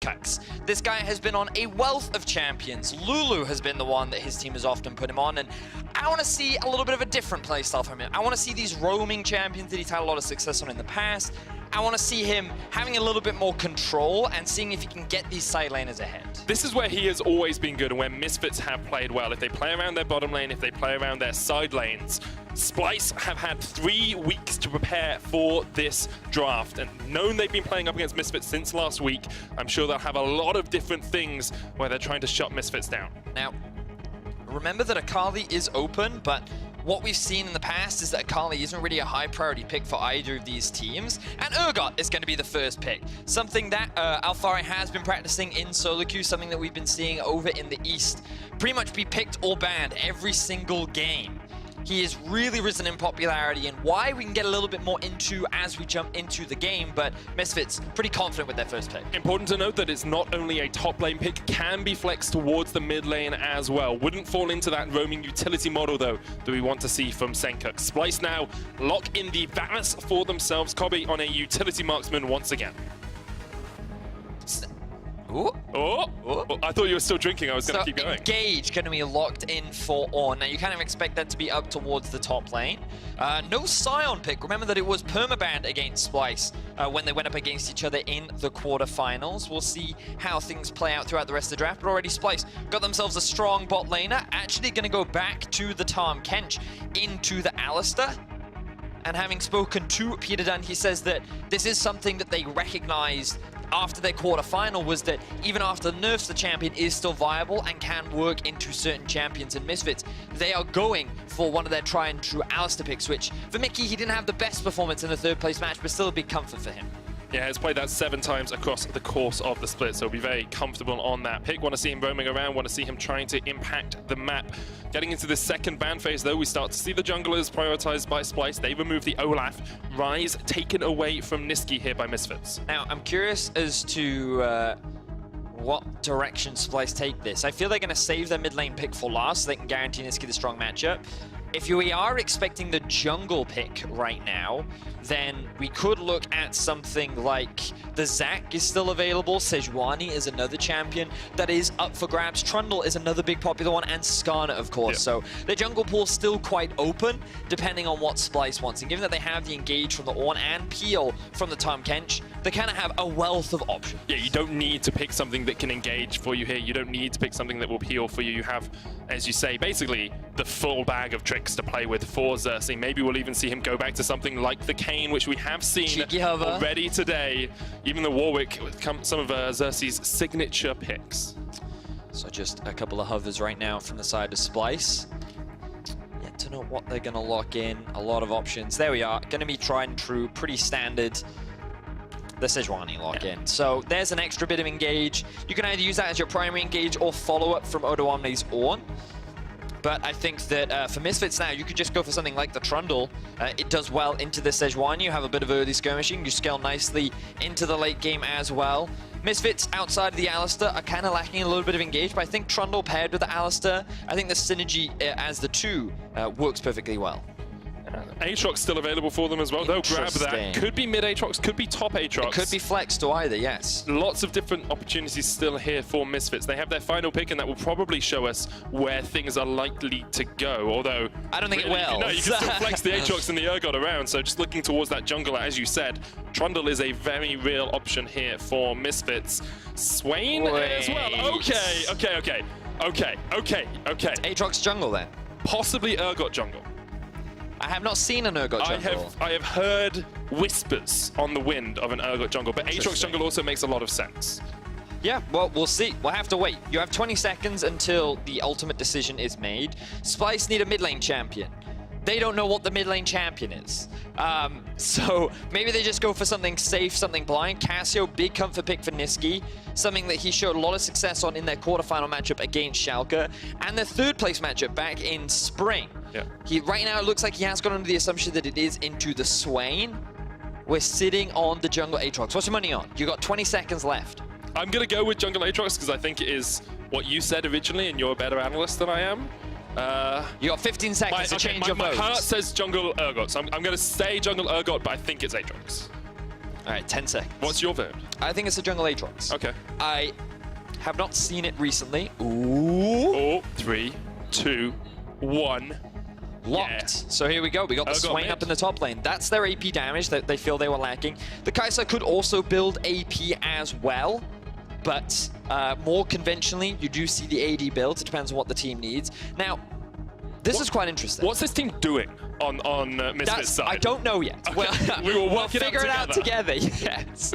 Apex. This guy has been on a wealth of champions. Lulu has been the one that his team has often put him on, and I want to see a little bit of a different playstyle from him. I want to see these roaming champions that he's had a lot of success on in the past. I want to see him having a little bit more control and seeing if he can get these side laners ahead. This is where he has always been good and where Misfits have played well. If they play around their bottom lane, if they play around their side lanes, Splyce have had 3 weeks to prepare for this draft. And knowing they've been playing up against Misfits since last week, I'm sure they'll have a lot of different things where they're trying to shut Misfits down. Now, remember that Akali is open, but what we've seen in the past is that Akali isn't really a high priority pick for either of these teams, and Urgot is going to be the first pick. Something that Alphari has been practicing in solo queue, something that we've been seeing over in the East pretty much be picked or banned every single game. He has really risen in popularity, and why we can get a little bit more into as we jump into the game, but Misfits pretty confident with their first pick. Important to note that it's not only a top lane pick, can be flexed towards the mid lane as well. Wouldn't fall into that roaming utility model though that we want to see from Senkuk. Splyce now lock in the Varus for themselves. Kobe on a utility marksman once again. Ooh. Oh, I thought you were still drinking. I was going to keep going. Engage going to be locked in for Ornn. Now, you kind of expect that to be up towards the top lane. No Sion pick. Remember that it was permabanned against Splyce when they went up against each other in the quarterfinals. We'll see how things play out throughout the rest of the draft. But already Splyce got themselves a strong bot laner. Actually going to go back to the Tahm Kench into the Alistar. And having spoken to Peter Dunn, he says that this is something that they recognized after their quarterfinal, was that even after nerfs, the champion is still viable and can work into certain champions and Misfits. They are going for one of their try and true Alistar picks, which for Mickey, he didn't have the best performance in the 3rd place match, but still a big comfort for him. Yeah, he's played that 7 times across the course of the split, so he'll be very comfortable on that pick. Want to see him roaming around, want to see him trying to impact the map. Getting into the second ban phase, though, we start to see the junglers prioritized by Splyce. They remove the Olaf. Rise taken away from Niski here by Misfits. Now, I'm curious as to what direction Splyce take this. I feel they're going to save their mid lane pick for last so they can guarantee Niski the strong matchup. If we are expecting the jungle pick right now, then we could look at something like the Zac is still available, Sejuani is another champion that is up for grabs, Trundle is another big popular one, and Skarner, of course. Yep. So the jungle pool's still quite open, depending on what Splyce wants. And given that they have the Engage from the Ornn and Peel from the Tahm Kench, they kind of have a wealth of options. Yeah, you don't need to pick something that can engage for you here. You don't need to pick something that will peel for you. You have, as you say, basically the full bag of tricks to play with for Xerxes. Maybe we'll even see him go back to something like the Kayn, which we have seen already today. Even the Warwick with some of Xerxes' signature picks. So just a couple of hovers right now from the side of Splyce. Yet to know what they're going to lock in. A lot of options. There we are. Going to be tried and true. Pretty standard. The Sejuani lock-in. So there's an extra bit of engage. You can either use that as your primary engage or follow-up from Odoamne's Ornn. But I think that for Misfits now, you could just go for something like the Trundle. It does well into the Sejuani. You have a bit of early skirmishing. You scale nicely into the late game as well. Misfits outside of the Alistar are kind of lacking a little bit of engage, but I think Trundle paired with the Alistar, I think the synergy as the two works perfectly well. Aatrox still available for them as well. They'll grab that. Could be mid Aatrox, could be top Aatrox. It could be flexed to either, yes. Lots of different opportunities still here for Misfits. They have their final pick, and that will probably show us where things are likely to go. Although I don't think it will. No, you can still flex the Aatrox and the Urgot around. So just looking towards that jungle, as you said, Trundle is a very real option here for Misfits. Swain as well. Okay. Aatrox jungle then. Possibly Urgot jungle. I have not seen an Urgot jungle. I have heard whispers on the wind of an Urgot jungle, but Aatrox jungle also makes a lot of sense. Yeah, well, we'll see. We'll have to wait. You have 20 seconds until the ultimate decision is made. Splyce need a mid lane champion. They don't know what the mid lane champion is. So maybe they just go for something safe, something blind. Cassio, big comfort pick for Niski. Something that he showed a lot of success on in their quarterfinal matchup against Schalke. And their 3rd place matchup back in spring. Yeah. Right now, it looks like he has gone under the assumption that it is into the Swain. We're sitting on the jungle Aatrox. What's your money on? You got 20 seconds left. I'm going to go with jungle Aatrox because I think it is what you said originally, and you're a better analyst than I am. You got 15 seconds to change your vote. My heart says jungle Urgot, so I'm going to say jungle Urgot, but I think it's Aatrox. All right, 10 seconds. What's your vote? I think it's a jungle Aatrox. Okay. I have not seen it recently. Ooh. 3, 2, 1. Locked. Yeah. So here we go. We got the Swain up in the top lane. That's their AP damage that they feel they were lacking. The Kai'Sa could also build AP as well, but more conventionally, you do see the AD build. It depends on what the team needs. Now, this is quite interesting. What's this team doing on Misfits' side? I don't know yet. Okay. Well, We will we'll work figure it out together. Yes.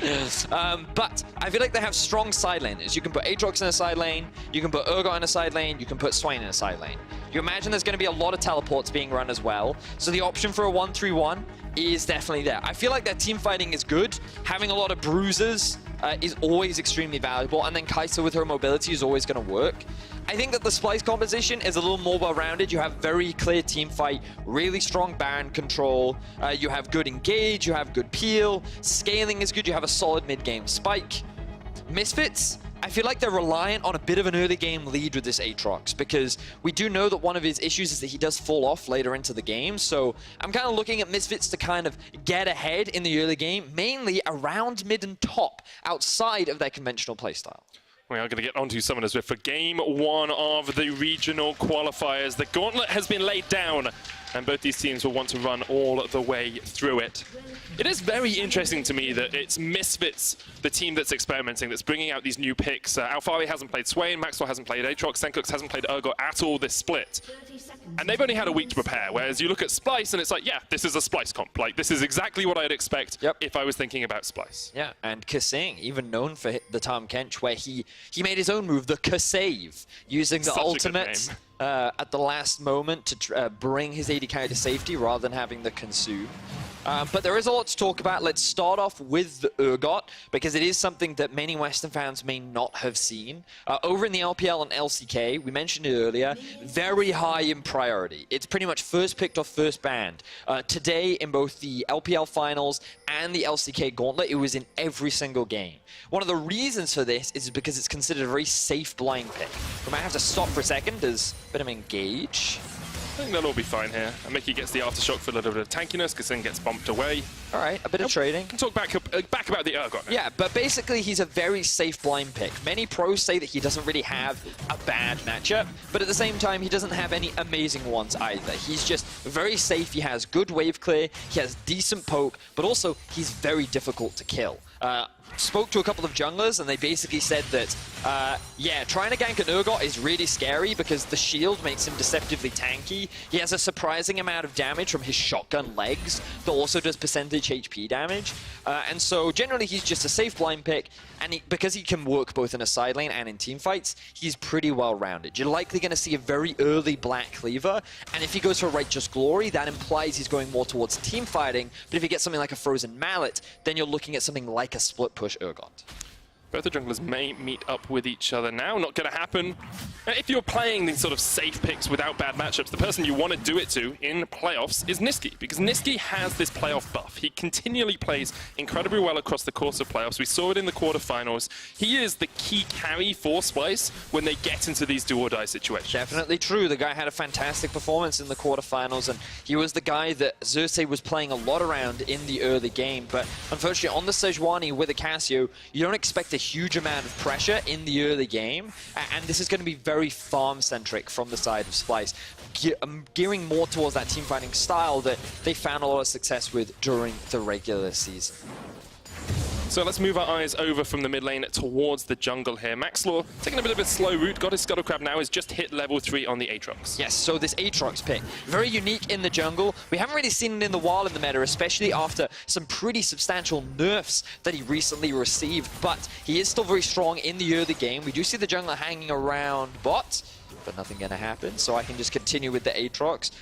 But I feel like they have strong side laners. You can put Aatrox in a side lane. You can put Urgot in a side lane. You can put Swain in a side lane. You imagine there's going to be a lot of teleports being run as well. So the option for a 1-3-1 is definitely there. I feel like their team fighting is good. Having a lot of bruisers is always extremely valuable. And then Kai'Sa with her mobility is always going to work. I think that the Splyce composition is a little more well-rounded. You have very clear team fight, really strong Baron control. You have good engage, you have good peel. Scaling is good. You have a solid mid-game spike. Misfits, I feel like they're reliant on a bit of an early game lead with this Aatrox, because we do know that one of his issues is that he does fall off later into the game. So I'm kind of looking at Misfits to kind of get ahead in the early game, mainly around mid and top, outside of their conventional playstyle. We are going to get onto summoners for game 1 of the regional qualifiers. The gauntlet has been laid down, and both these teams will want to run all the way through it. It is very interesting to me that it's Misfits, the team that's experimenting, that's bringing out these new picks. Alfari hasn't played Swain, Maxwell hasn't played Aatrox, Senkux hasn't played Urgot at all this split. And they've only had a week to prepare, whereas you look at Splyce and it's like, yeah, this is a Splyce comp. Like, this is exactly what I'd expect if I was thinking about Splyce. Yeah, and Kasing, even known for the Tahm Kench, where he made his own move, the Kasave, using the ultimate at the last moment to bring his AD carry to safety rather than having the consume. But there is a lot to talk about. Let's start off with the Urgot, because it is something that many Western fans may not have seen. Over in the LPL and LCK, we mentioned it earlier, very high in priority. It's pretty much first picked or first banned. Today, in both the LPL finals and the LCK gauntlet, it was in every single game. One of the reasons for this is because it's considered a very safe blind pick. We might have to stop for a second. There's a bit of engage. I think they'll all be fine here. And Mickey gets the aftershock for a little bit of tankiness, because then gets bumped away. All right, a bit of trading. We can talk back about the Urgot now. Yeah, but basically he's a very safe blind pick. Many pros say that he doesn't really have a bad matchup, but at the same time, he doesn't have any amazing ones either. He's just very safe. He has good wave clear. He has decent poke, but also he's very difficult to kill. Spoke to a couple of junglers, and they basically said that, yeah, trying to gank an Urgot is really scary because the shield makes him deceptively tanky. He has a surprising amount of damage from his shotgun legs that also does percentage HP damage. And so generally he's just a safe blind pick, and because he can work both in a side lane and in team fights, he's pretty well rounded. You're likely going to see a very early Black Cleaver, and if he goes for Righteous Glory, that implies he's going more towards team fighting. But if you get something like a Frozen Mallet, then you're looking at something like a split push Urgot. Both the junglers may meet up with each other now. Not going to happen. If you're playing these sort of safe picks without bad matchups, the person you want to do it to in playoffs is Nisqy, because Nisqy has this playoff buff. He continually plays incredibly well across the course of playoffs. We saw it in the quarterfinals. He is the key carry for Splyce when they get into these do-or-die situations. Definitely true. The guy had a fantastic performance in the quarterfinals, and he was the guy that Xerxes was playing a lot around in the early game. But unfortunately, on the Sejuani with a Cassio, you don't expect a huge amount of pressure in the early game, and this is going to be very farm-centric from the side of Splyce, gearing more towards that team fighting style that they found a lot of success with during the regular season. So let's move our eyes over from the mid lane towards the jungle here. Maxlaw taking a bit of a slow route, got his Scuttlecrab now, has just hit level 3 on the Aatrox. Yes, so this Aatrox pick, very unique in the jungle. We haven't really seen it in the wild in the meta, especially after some pretty substantial nerfs that he recently received, but he is still very strong in the early game. We do see the jungler hanging around bot, but nothing gonna happen, so I can just continue with the Aatrox.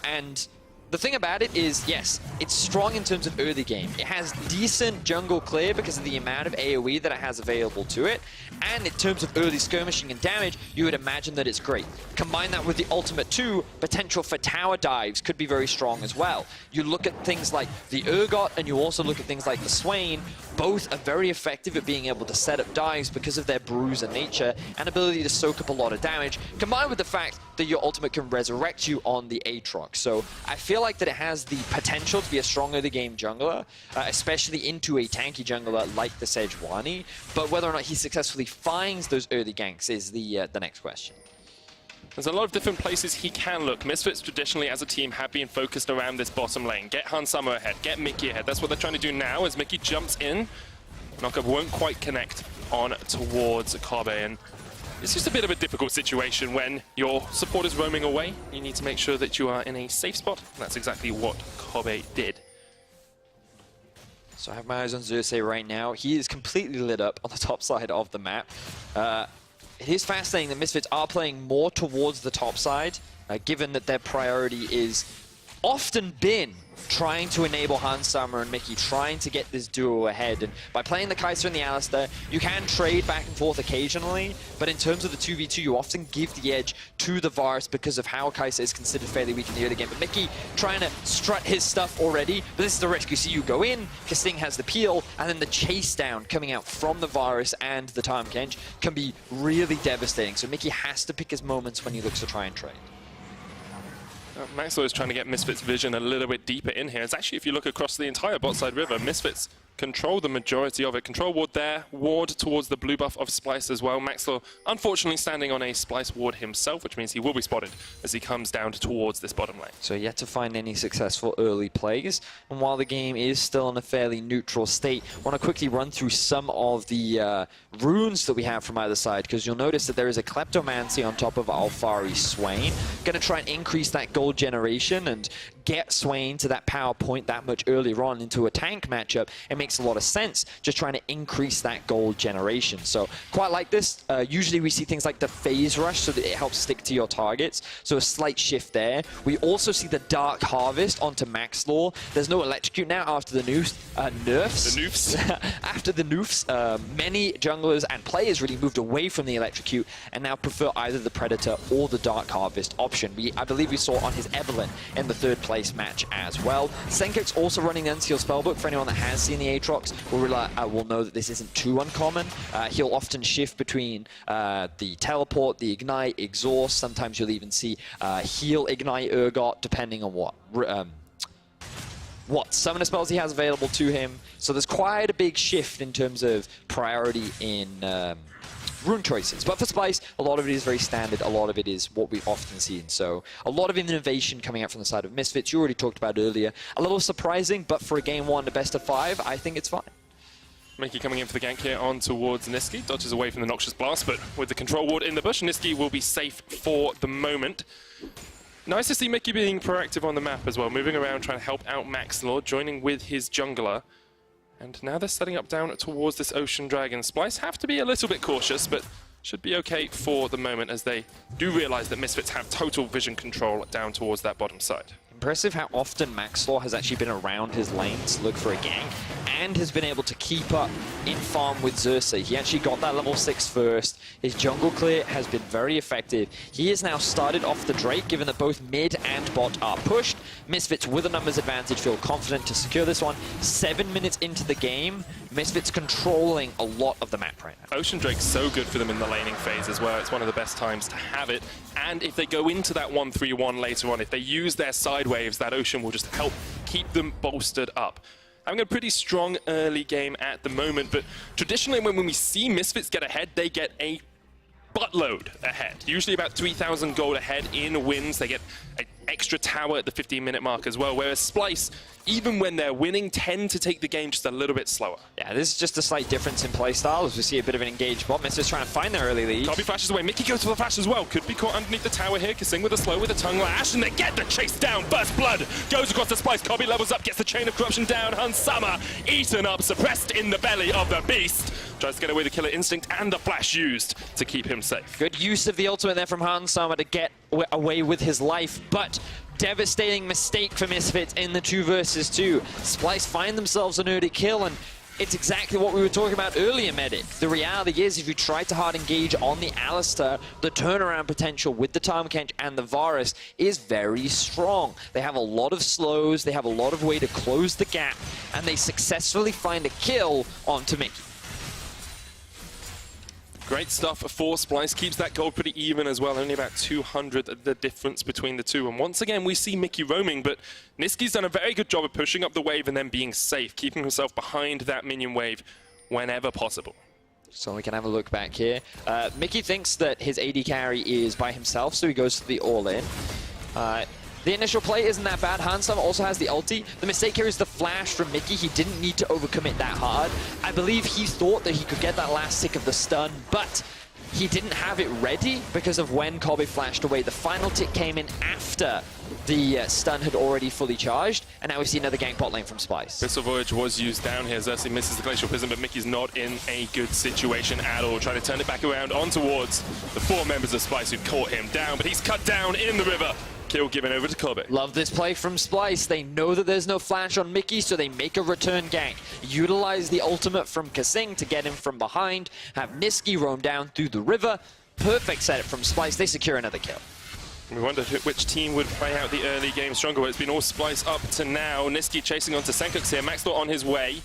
And the thing about it is, yes, it's strong in terms of early game. It has decent jungle clear because of the amount of AoE that it has available to it. And in terms of early skirmishing and damage, you would imagine that it's great. Combine that with the ultimate 2, potential for tower dives could be very strong as well. You look at things like the Urgot, and you also look at things like the Swain. Both are very effective at being able to set up dives because of their bruiser nature and ability to soak up a lot of damage, combined with the fact that your ultimate can resurrect you on the Aatrox. So I feel like that it has the potential to be a strong early game jungler, especially into a tanky jungler like the Sejuani. But whether or not he successfully finds those early ganks is the next question. There's a lot of different places he can look. Misfits traditionally as a team have been focused around this bottom lane. Get Hansama ahead, get Mickey ahead. That's what they're trying to do now as Mickey jumps in. Knockup won't quite connect on towards Kobe, and it's just a bit of a difficult situation when your support is roaming away. You need to make sure that you are in a safe spot. That's exactly what Kobe did. So I have my eyes on Xerxes right now. He is completely lit up on the top side of the map. It is fascinating that Misfits are playing more towards the top side, given that their priority is often been trying to enable Hansama and Mickey, trying to get this duo ahead. And by playing the Kai'Sa and the Alistar, you can trade back and forth occasionally, but in terms of the 2v2, you often give the edge to the Varus because of how Kai'Sa is considered fairly weak in the early game. But Mickey trying to strut his stuff already, but this is the risk. You see you go in, Kasting has the peel, and then the chase down coming out from the Varus and the Tahm Kench can be really devastating. So Mickey has to pick his moments when he looks to try and trade. Maxwell is trying to get Misfits' vision a little bit deeper in here. It's actually, if you look across the entire bot side river, Misfits control the majority of it. Control ward there, ward towards the blue buff of Splyce as well. Maxwell, unfortunately, standing on a Splyce ward himself, which means he will be spotted as he comes down towards this bottom lane. So yet to find any successful early plays. And while the game is still in a fairly neutral state, I want to quickly run through some of the runes that we have from either side, because you'll notice that there is a Kleptomancy on top of Alphari Swain. Going to try and increase that gold generation and get Swain to that power point that much earlier on into a tank matchup. It makes a lot of sense, just trying to increase that gold generation. So quite like this. Usually we see things like the phase rush so that it helps stick to your targets. So a slight shift there. We also see the Dark Harvest onto Max Law. There's no electrocute now after the nerfs. After the nerfs, many junglers and players really moved away from the electrocute and now prefer either the Predator or the Dark Harvest option. I believe we saw on his Evelyn in the third place match as well. Senkuk's also running the Unsealed Spellbook. For anyone that has seen the Aatrox will know that this isn't too uncommon. He'll often shift between the Teleport, the Ignite, Exhaust. Sometimes you'll even see Heal, Ignite, Urgot, depending on what summoner spells he has available to him. So there's quite a big shift in terms of priority in rune choices. But for Splyce, a lot of it is very standard. A lot of it is what we've often seen. So a lot of innovation coming out from the side of Misfits. You already talked about earlier. A little surprising, but for a game one, a best of 5, I think it's fine. Mickey coming in for the gank here on towards Niski. Dodges away from the Noxious Blast, but with the control ward in the bush, Niski will be safe for the moment. Nice to see Mickey being proactive on the map as well, moving around, trying to help out Max Lord, joining with his jungler. And now they're setting up down towards this Ocean Dragon. Splyce have to be a little bit cautious, but should be okay for the moment as they do realize that Misfits have total vision control down towards that bottom side. Impressive how often Maxlaw has actually been around his lane to look for a gank and has been able to keep up in farm with Xerxes. He actually got that level 6 first. His jungle clear has been very effective. He has now started off the Drake, given that both mid and bot are pushed. Misfits with a numbers advantage feel confident to secure this one. 7 minutes into the game, Misfits controlling a lot of the map right now. Ocean Drake's so good for them in the laning phase as well. It's one of the best times to have it. And if they go into that 1-3-1 later on, if they use their side waves, that Ocean will just help keep them bolstered up. Having a pretty strong early game at the moment, but traditionally when we see Misfits get ahead, they get a buttload ahead. Usually about 3,000 gold ahead in wins. They get an extra tower at the 15-minute mark as well, whereas Splyce, even when they're winning, tend to take the game just a little bit slower. Yeah, this is just a slight difference in playstyle as we see a bit of an engaged bot. Misfits trying to find their early lead. Kobe flashes away. Mickey goes for the flash as well. Could be caught underneath the tower here. Kasing with a slow with a tongue lash, and they get the chase down. Burst blood goes across the Splyce. Kobe levels up, gets the chain of corruption down. Hansama eaten up, suppressed in the belly of the beast. Tries to get away the killer instinct and the flash used to keep him safe. Good use of the ultimate there from Hansama to get away with his life, but devastating mistake for Misfits in the 2 versus 2. Splyce find themselves an early kill, and it's exactly what we were talking about earlier, Medic. The reality is, if you try to hard engage on the Alistar, the turnaround potential with the Tahm Kench and the Varus is very strong. They have a lot of slows, they have a lot of way to close the gap, and they successfully find a kill onto Mickey. Great stuff for Splyce. Keeps that gold pretty even as well. Only about 200 the difference between the two. And once again, we see Mickey roaming, but Niski's done a very good job of pushing up the wave and then being safe, keeping himself behind that minion wave whenever possible. So we can have a look back here. Mickey thinks that his AD carry is by himself, so he goes to the all-in. The initial play isn't that bad. Hansam also has the ulti. The mistake here is the flash from Mickey. He didn't need to overcommit that hard. I believe he thought that he could get that last tick of the stun, but he didn't have it ready because of when Kobe flashed away. The final tick came in after the stun had already fully charged, and now we see another gank bot lane from Splyce. Pistol Voyage was used down here. Xerxes misses the Glacial Prism, but Mickey's not in a good situation at all. Trying to turn it back around on towards the 4 members of Splyce who caught him down, but he's cut down in the river. Kill given over to Kobe. Love this play from Splyce. They know that there's no flash on Mickey, so they make a return gank. Utilize the ultimate from Kasing to get him from behind, have Niski roam down through the river. Perfect setup from Splyce. They secure another kill. We wonder which team would play out the early game stronger. It's been all Splyce up to now. Niski chasing onto Senkux here. Maxwell on his way.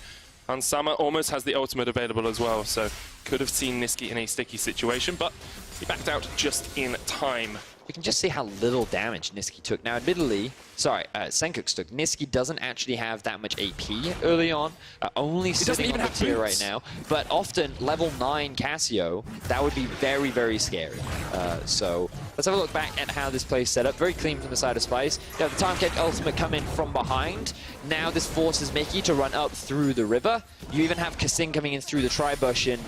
Hansama almost has the ultimate available as well, so could have seen Niski in a sticky situation, but he backed out just in time. You can just see how little damage Niski took. Now, admittedly, Senkux took. Niski doesn't actually have that much AP early on, only sitting on the tier right now. But often, level 9 Cassio, that would be very, very scary. So let's have a look back at how this play is set up. Very clean from the side of Splyce. You have the Timecake ultimate come in from behind. Now this forces Mickey to run up through the river. You even have Kasing coming in through the tri-bush, and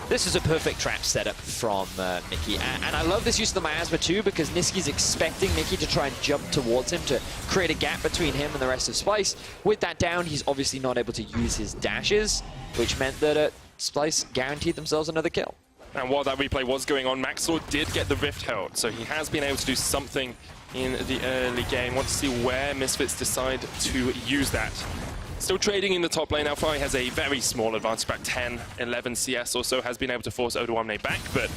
this is a perfect trap setup from Mickey. And I love this use of the miasma too, because Niski's expecting Mickey to try and jump towards him to create a gap between him and the rest of Splyce. With that down, he's obviously not able to use his dashes, which meant that Splyce guaranteed themselves another kill. And while that replay was going on, Maxwell did get the Rift held, so he has been able to do something in the early game. Want to see where Misfits decide to use that. Still trading in the top lane. Alfai has a very small advantage, about 10, 11 CS or so, has been able to force Odoamne back, but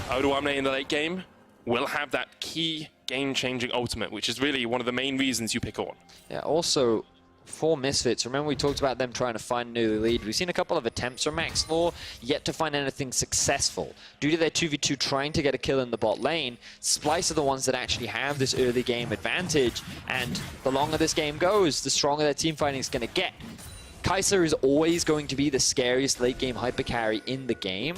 Odoamne in the late game will have that key game-changing ultimate, which is really one of the main reasons you pick on. Yeah, also, for Misfits, remember we talked about them trying to find an early lead. We've seen a couple of attempts from Max Law, yet to find anything successful. Due to their 2v2 trying to get a kill in the bot lane, Splyce are the ones that actually have this early game advantage, and the longer this game goes, the stronger their team fighting is going to get. Kai'Sa is always going to be the scariest late game hyper carry in the game.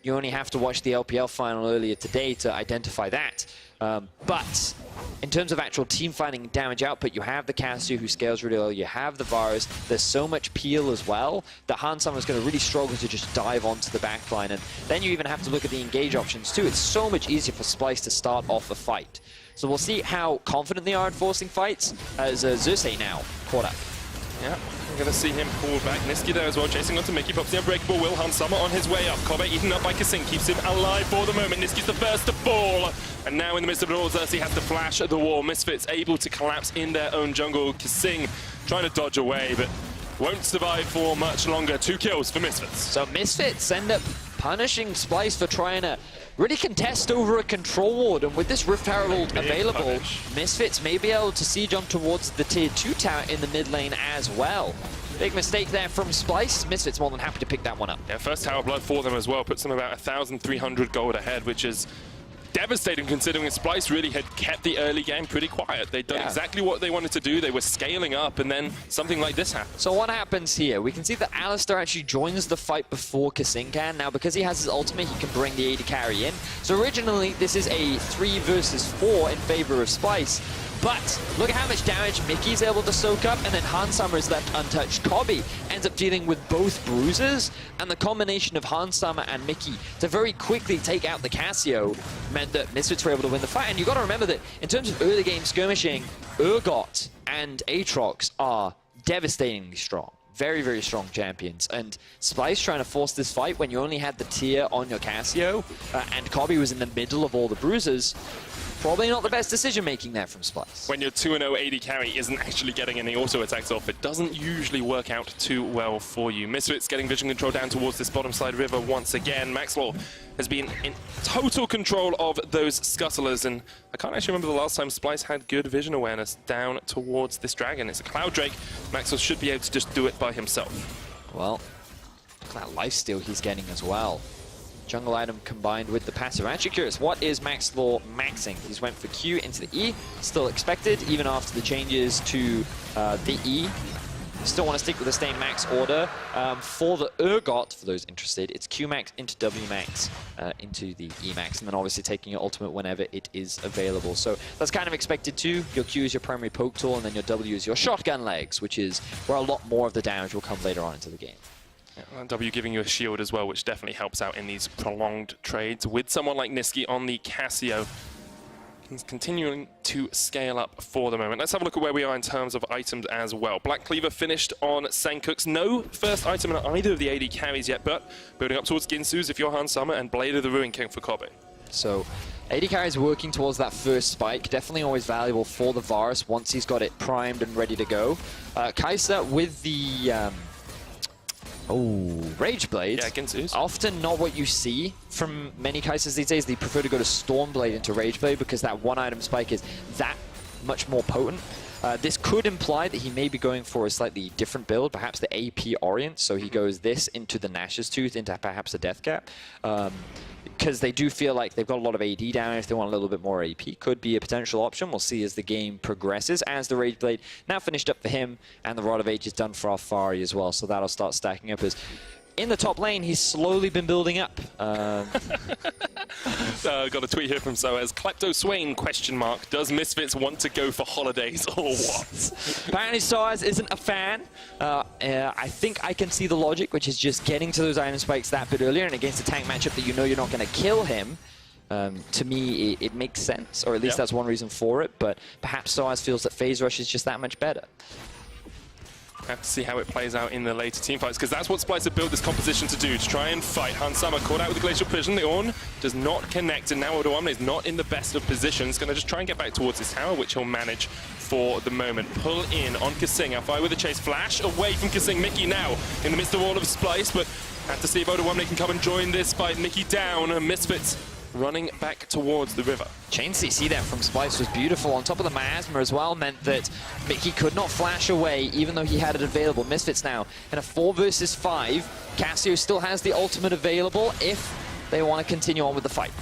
You only have to watch the LPL final earlier today to identify that. But in terms of actual team fighting and damage output, you have the Cassio who scales really well, you have the Varus, there's so much peel as well that Hansama is going to really struggle to just dive onto the backline, and then you even have to look at the engage options too. It's so much easier for Splyce to start off a fight. So we'll see how confident they are in forcing fights as Xerxes now caught up. Yeah, we're going to see him pull back. Niski there as well, chasing onto Mickey, pops the Unbreakable Will. Hansama on his way up. Kobe eaten up by Kasing, keeps him alive for the moment. Niski's the first to fall. And now in the midst of it all, Xerxes has to flash at the wall. Misfits able to collapse in their own jungle. Kasing trying to dodge away, but won't survive for much longer. 2 kills for Misfits. So Misfits end up punishing Splyce for trying to really contest over a control ward, and with this Rift Herald available, Misfits may be able to siege on towards the tier 2 tower in the mid lane as well. Big mistake there from Splyce. Misfits more than happy to pick that one up. Yeah, first tower blood for them as well, puts them about 1,300 gold ahead, which is devastating considering Splyce really had kept the early game pretty quiet. They'd done exactly what they wanted to do. They were scaling up, and then something like this happened. So what happens here? We can see that Alistar actually joins the fight before Kasing can. Now, because he has his ultimate, he can bring the AD carry in. So originally, this is a 3 versus 4 in favor of Splyce. But look at how much damage Mickey's able to soak up, and then Hansama is left untouched. Kobe ends up dealing with both bruises, and the combination of Hansama and Mickey to very quickly take out the Cassio meant that Misfits were able to win the fight. And you've got to remember that in terms of early game skirmishing, Urgot and Aatrox are devastatingly strong. Very, very strong champions. And Splyce trying to force this fight when you only had the tier on your Cassio, and Kobe was in the middle of all the bruises. Probably not the best decision making there from Splyce. When your 2-0 AD carry isn't actually getting any auto attacks off, it doesn't usually work out too well for you. Misfits getting vision control down towards this bottom side river once again. Maxwell has been in total control of those scuttlers, and I can't actually remember the last time Splyce had good vision awareness down towards this dragon. It's a Cloud Drake. Maxwell should be able to just do it by himself. Well, look at that lifesteal he's getting as well. jungle item combined with the passive. I'm actually curious, what is Max Law maxing? He's went for Q into the E, still expected, even after the changes to the E. Still want to stick with the same max order. For the Urgot, for those interested, it's Q max into W max into the E max, and then obviously taking your ultimate whenever it is available. So that's kind of expected too. Your Q is your primary poke tool, and then your W is your shotgun legs, which is where a lot more of the damage will come later on into the game. Yeah, W giving you a shield as well, which definitely helps out in these prolonged trades. With someone like Niski on the Casio, he's continuing to scale up for the moment. Let's have a look at where we are in terms of items as well. Black Cleaver finished on Senkuk's. No first item in either of the AD carries yet, but building up towards Ginsu's if you're Han Summer, and Blade of the Ruin King for Kobe. So AD carry is working towards that first spike. Definitely always valuable for the Varus once he's got it primed and ready to go. Kai'Sa with the Rage Blade. Yeah, Ginsu's. Often not what you see from many Kai'Sas these days. They prefer to go to Storm Blade into Rage Blade because that one item spike is that much more potent. This could imply that he may be going for a slightly different build, perhaps the AP Orient. So he goes this into the Nash's Tooth, into perhaps a Death Cap. Because they do feel like they've got a lot of AD down. If they want a little bit more AP, could be a potential option. We'll see as the game progresses. As the Rage Blade now finished up for him, and the Rod of Age is done for Alfari as well. So that'll start stacking up as in the top lane, he's slowly been building up. Got a tweet here from Soaz. Klepto Swain, ? Does Misfits want to go for holidays or what? Apparently Soaz isn't a fan. I think I can see the logic, which is just getting to those item spikes that bit earlier, and against a tank matchup that you know you're not going to kill him. To me, it makes sense, or at least that's one reason for it, but perhaps Soaz feels that Phase Rush is just that much better. Have to see how it plays out in the later team fights, because that's what Splyce have built this composition to do, to try and fight. Han Summer caught out with the Glacial Prison. The Ornn does not connect, and now Odoamne is not in the best of positions. Going to just try and get back towards his tower, which he'll manage for the moment. Pull in on Kasing. Alfai with a chase. Flash away from Kasing. Mickey now in the midst of all of Splyce, but have to see if Odoamne can come and join this fight. Mickey down, and Misfits running back towards the river. Chain CC there from Splyce was beautiful. On top of the miasma as well meant that Mickey could not flash away even though he had it available. Misfits now in a 4 versus 5. Casio still has the ultimate available if they want to continue on with the fight.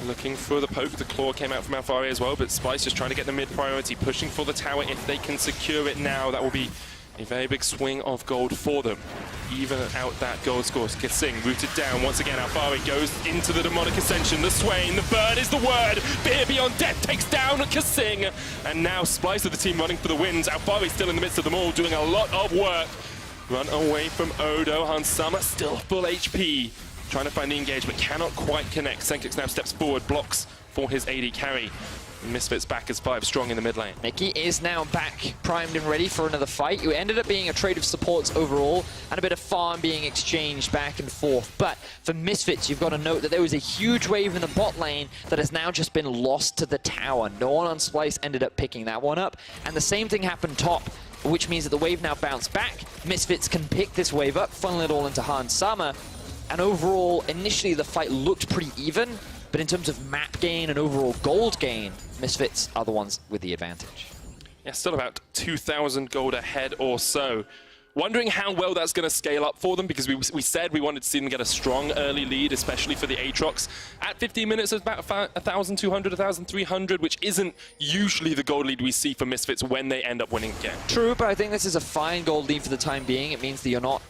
Looking for the poke. The claw came out from Alfari as well, but Splyce just trying to get the mid priority, pushing for the tower. If they can secure it now, that will be a very big swing of gold for them. Even out that gold score. Kasing rooted down once again. Alfari goes into the demonic ascension. The Swain, the bird is the word. Fear beyond death takes down Kasing. And now Splyce of the team running for the wins. Alfari still in the midst of them all, doing a lot of work. Run away from Odo. Han Summer still full HP. Trying to find the engagement, cannot quite connect. Senkux now steps forward, blocks for his AD carry. Misfits back as 5 strong in the mid lane. Mickey is now back, primed and ready for another fight. It ended up being a trade of supports overall, and a bit of farm being exchanged back and forth. But for Misfits, you've got to note that there was a huge wave in the bot lane that has now just been lost to the tower. No one on Splyce ended up picking that one up. And the same thing happened top, which means that the wave now bounced back. Misfits can pick this wave up, funnel it all into Han Summer. And overall, initially the fight looked pretty even, but in terms of map gain and overall gold gain, Misfits are the ones with the advantage. Yeah, still about 2,000 gold ahead or so. Wondering how well that's going to scale up for them, because we said we wanted to see them get a strong early lead, especially for the Aatrox. At 15 minutes, it's about 1,200, 1,300, which isn't usually the gold lead we see for Misfits when they end up winning again. True, but I think this is a fine gold lead for the time being. It means that you're not,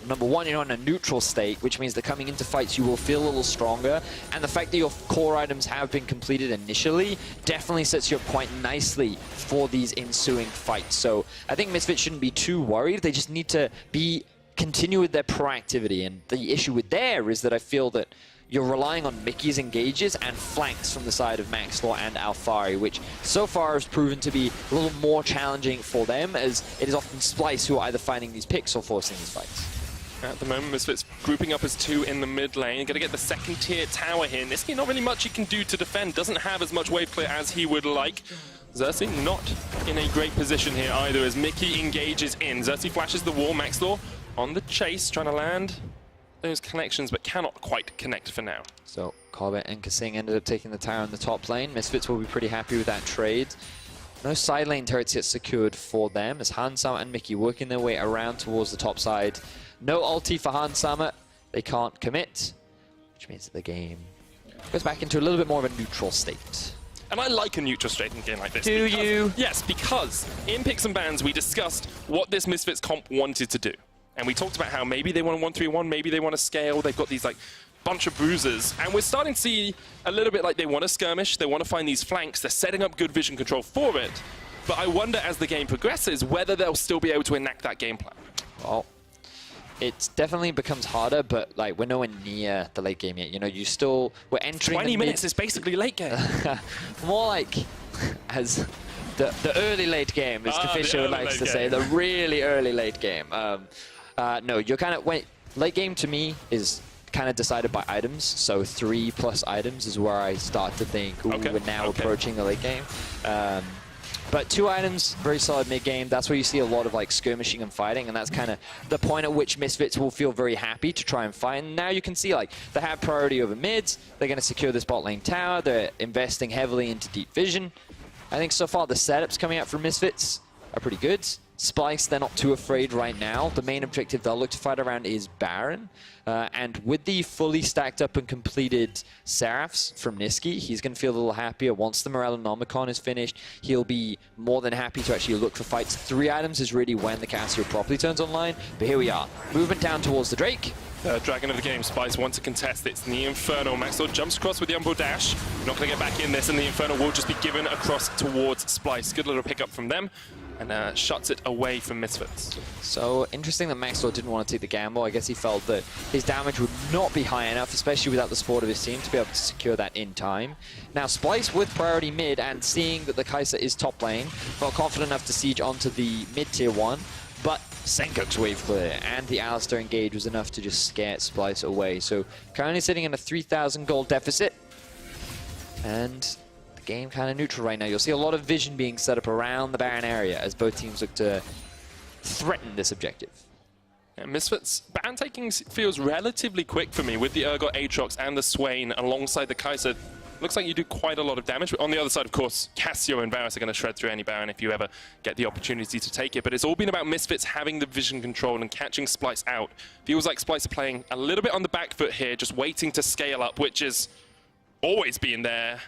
number one, you're not in a neutral state, which means that coming into fights you will feel a little stronger. And the fact that your core items have been completed initially definitely sets you up quite nicely for these ensuing fights. So I think Misfits shouldn't be too worried. They just need to continue with their proactivity, and the issue with there is that I feel that you're relying on Mickey's engages and flanks from the side of Maxlaw and Alfari, which so far has proven to be a little more challenging for them, as it is often Splyce who are either finding these picks or forcing these fights. At the moment, Misfits grouping up as 2 in the mid lane. Going to get the second tier tower here. Niski, not really much he can do to defend. Doesn't have as much wave clear as he would like. Xerxes not in a great position here either, as Mickey engages in. Xerxes flashes the wall. Maxlaw on the chase, trying to land those connections, but cannot quite connect for now. So Corbett and Kasing ended up taking the tower in the top lane. Misfits will be pretty happy with that trade. No side lane turrets yet secured for them, as Han Summer and Mickey working their way around towards the top side. No ulti for Han Summer. They can't commit, which means that the game goes back into a little bit more of a neutral state. And I like a neutral state in a game like this. Do you? Yes, because in Picks and Bans, we discussed what this Misfits comp wanted to do. And we talked about how maybe they want a 1-3-1, maybe they want to scale. They've got these like bunch of bruisers. And we're starting to see a little bit like they want to skirmish. They want to find these flanks. They're setting up good vision control for it. But I wonder as the game progresses whether they'll still be able to enact that game plan. Well, it definitely becomes harder, but like we're nowhere near the late game yet. You know, we're entering 20 minutes is basically late game. More like as the early late game, as Fisher likes to say, the really early late game. No, you're kind of late game to me is kind of decided by items. So 3+ items is where I start to think, ooh, we're now approaching the late game. But 2 items, very solid mid-game. That's where you see a lot of like skirmishing and fighting, and that's kind of the point at which Misfits will feel very happy to try and fight. And now you can see like they have priority over mids. They're going to secure this bot lane tower. They're investing heavily into deep vision. I think so far the setups coming out from Misfits are pretty good. Splyce, they're not too afraid right now. The main objective they'll look to fight around is Baron. And with the fully stacked up and completed Seraphs from Niski, he's going to feel a little happier. Once the Morellonomicon is finished, he'll be more than happy to actually look for fights. 3 items is really when the Cassio properly turns online. But here we are. Movement down towards the Drake. Dragon of the game, Splyce wants to contest. It's in the Inferno. Maxwell jumps across with the Umbral Dash. Not going to get back in this, and the Inferno will just be given across towards Splyce. Good little pickup from them, and shuts it away from Misfits. So interesting that Maxwell didn't want to take the gamble. I guess he felt that his damage would not be high enough, especially without the support of his team, to be able to secure that in time. Now Splyce with priority mid, and seeing that the Kai'Sa is top lane, felt confident enough to siege onto the mid-tier 1, but Senkuk's wave clear and the Alistar engage was enough to just scare Splyce away. So currently sitting in a 3,000 gold deficit, and the game kind of neutral right now. You'll see a lot of vision being set up around the Baron area as both teams look to threaten this objective. Yeah, Misfits Baron taking feels relatively quick for me with the Urgot Aatrox and the Swain alongside the Kai'Sa. Looks like you do quite a lot of damage. But on the other side, of course, Cassio and Varus are going to shred through any Baron if you ever get the opportunity to take it. But it's all been about Misfits having the vision control and catching Splyce out. Feels like Splyce are playing a little bit on the back foot here, just waiting to scale up, which has always been their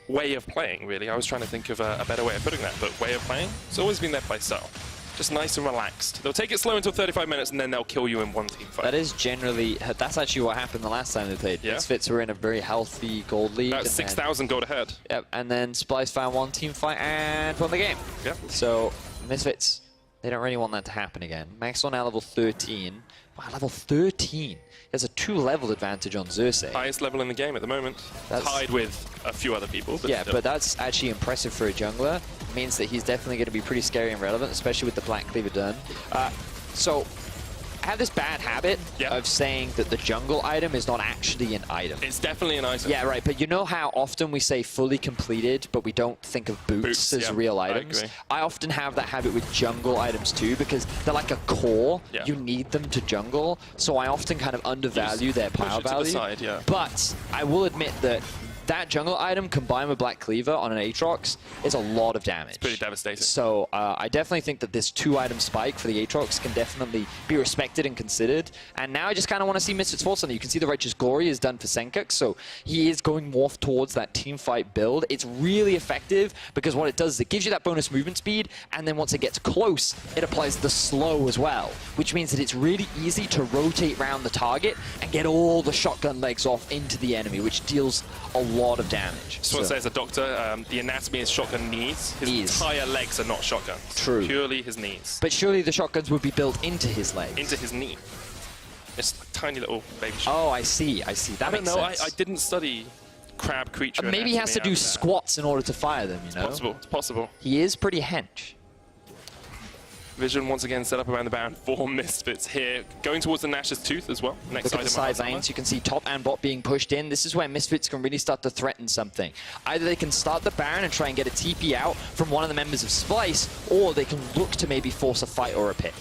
way of playing, really. I was trying to think of a better way of putting that, but way of playing, it's always been their play style. Just nice and relaxed. They'll take it slow until 35 minutes, and then they'll kill you in one team fight. That is generally, that's actually what happened the last time they played. Yeah. Misfits were in a very healthy gold lead. About 6,000 gold ahead. Yep, and then Splyce found one team fight and won the game. Yep. So, Misfits, they don't really want that to happen again. Maxwell now level 13. Wow, level 13. There's a 2-level advantage on Xerxes. Highest level in the game at the moment. Tied with a few other people. But yeah, still. but that's actually impressive for a jungler. It means that he's definitely going to be pretty scary and relevant, especially with the Black Cleaver done. So, I have this bad habit of saying that the jungle item is not actually an item. It's definitely an item. Yeah, right, but you know how often we say fully completed, but we don't think of boots as real items? I often have that habit with jungle items too, because they're like a core. You need them to jungle, so I often kind of undervalue their power value. Side, But I will admit that that jungle item combined with Black Cleaver on an Aatrox is a lot of damage. It's pretty devastating. So I definitely think that this 2-item spike for the Aatrox can definitely be respected and considered. And now I just kind of want to see Misfits force on it. You can see the Righteous Glory is done for Senkuk, so he is going more towards that team fight build. It's really effective because what it does is it gives you that bonus movement speed, and then once it gets close, it applies the slow as well, which means that it's really easy to rotate around the target and get all the shotgun legs off into the enemy, which deals a lot of damage. So what says a doctor, the anatomy is shotgun knees. His entire legs are not shotguns. True. Purely his knees. But surely the shotguns would be built into his legs. Into his knee. It's like tiny little baby shot. Oh, I see. That makes sense. I don't know. I didn't study crab creature maybe he has to do squats in order to fire them, you know? It's possible. It's possible. He is pretty hench. Vision once again set up around the Baron for Misfits here. Going towards the Nash's Tooth as well. Next Look at the side lanes. You can see top and bot being pushed in. This is where Misfits can really start to threaten something. Either they can start the Baron and try and get a TP out from one of the members of Splyce, or they can look to maybe force a fight or a pick.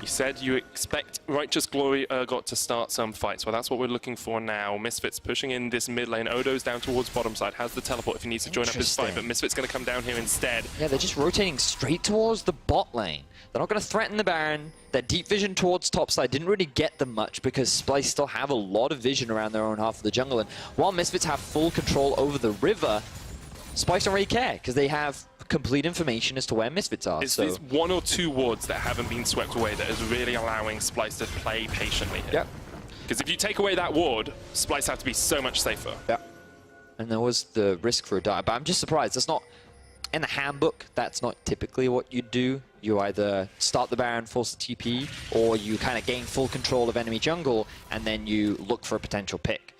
You said you expect Righteous Glory Urgot to start some fights. Well, that's what we're looking for now. Misfits pushing in this mid lane. Odo's down towards bottom side, has the teleport if he needs to join up this fight, but Misfits going to come down here instead. Yeah, they're just rotating straight towards the bot lane. They're not going to threaten the Baron. Their deep vision towards top side didn't really get them much because Splyce still have a lot of vision around their own half of the jungle. And while Misfits have full control over the river, Splyce don't really care because they have complete information as to where Misfits are. It's these 1 or 2 wards that haven't been swept away that is really allowing Splyce to play patiently here. Yep. Because if you take away that ward, Splyce have to be so much safer. Yeah. And there was the risk for a die, but I'm just surprised. That's not, in the handbook, that's not typically what you do. You either start the Baron, force the TP, or you kind of gain full control of enemy jungle, and then you look for a potential pick.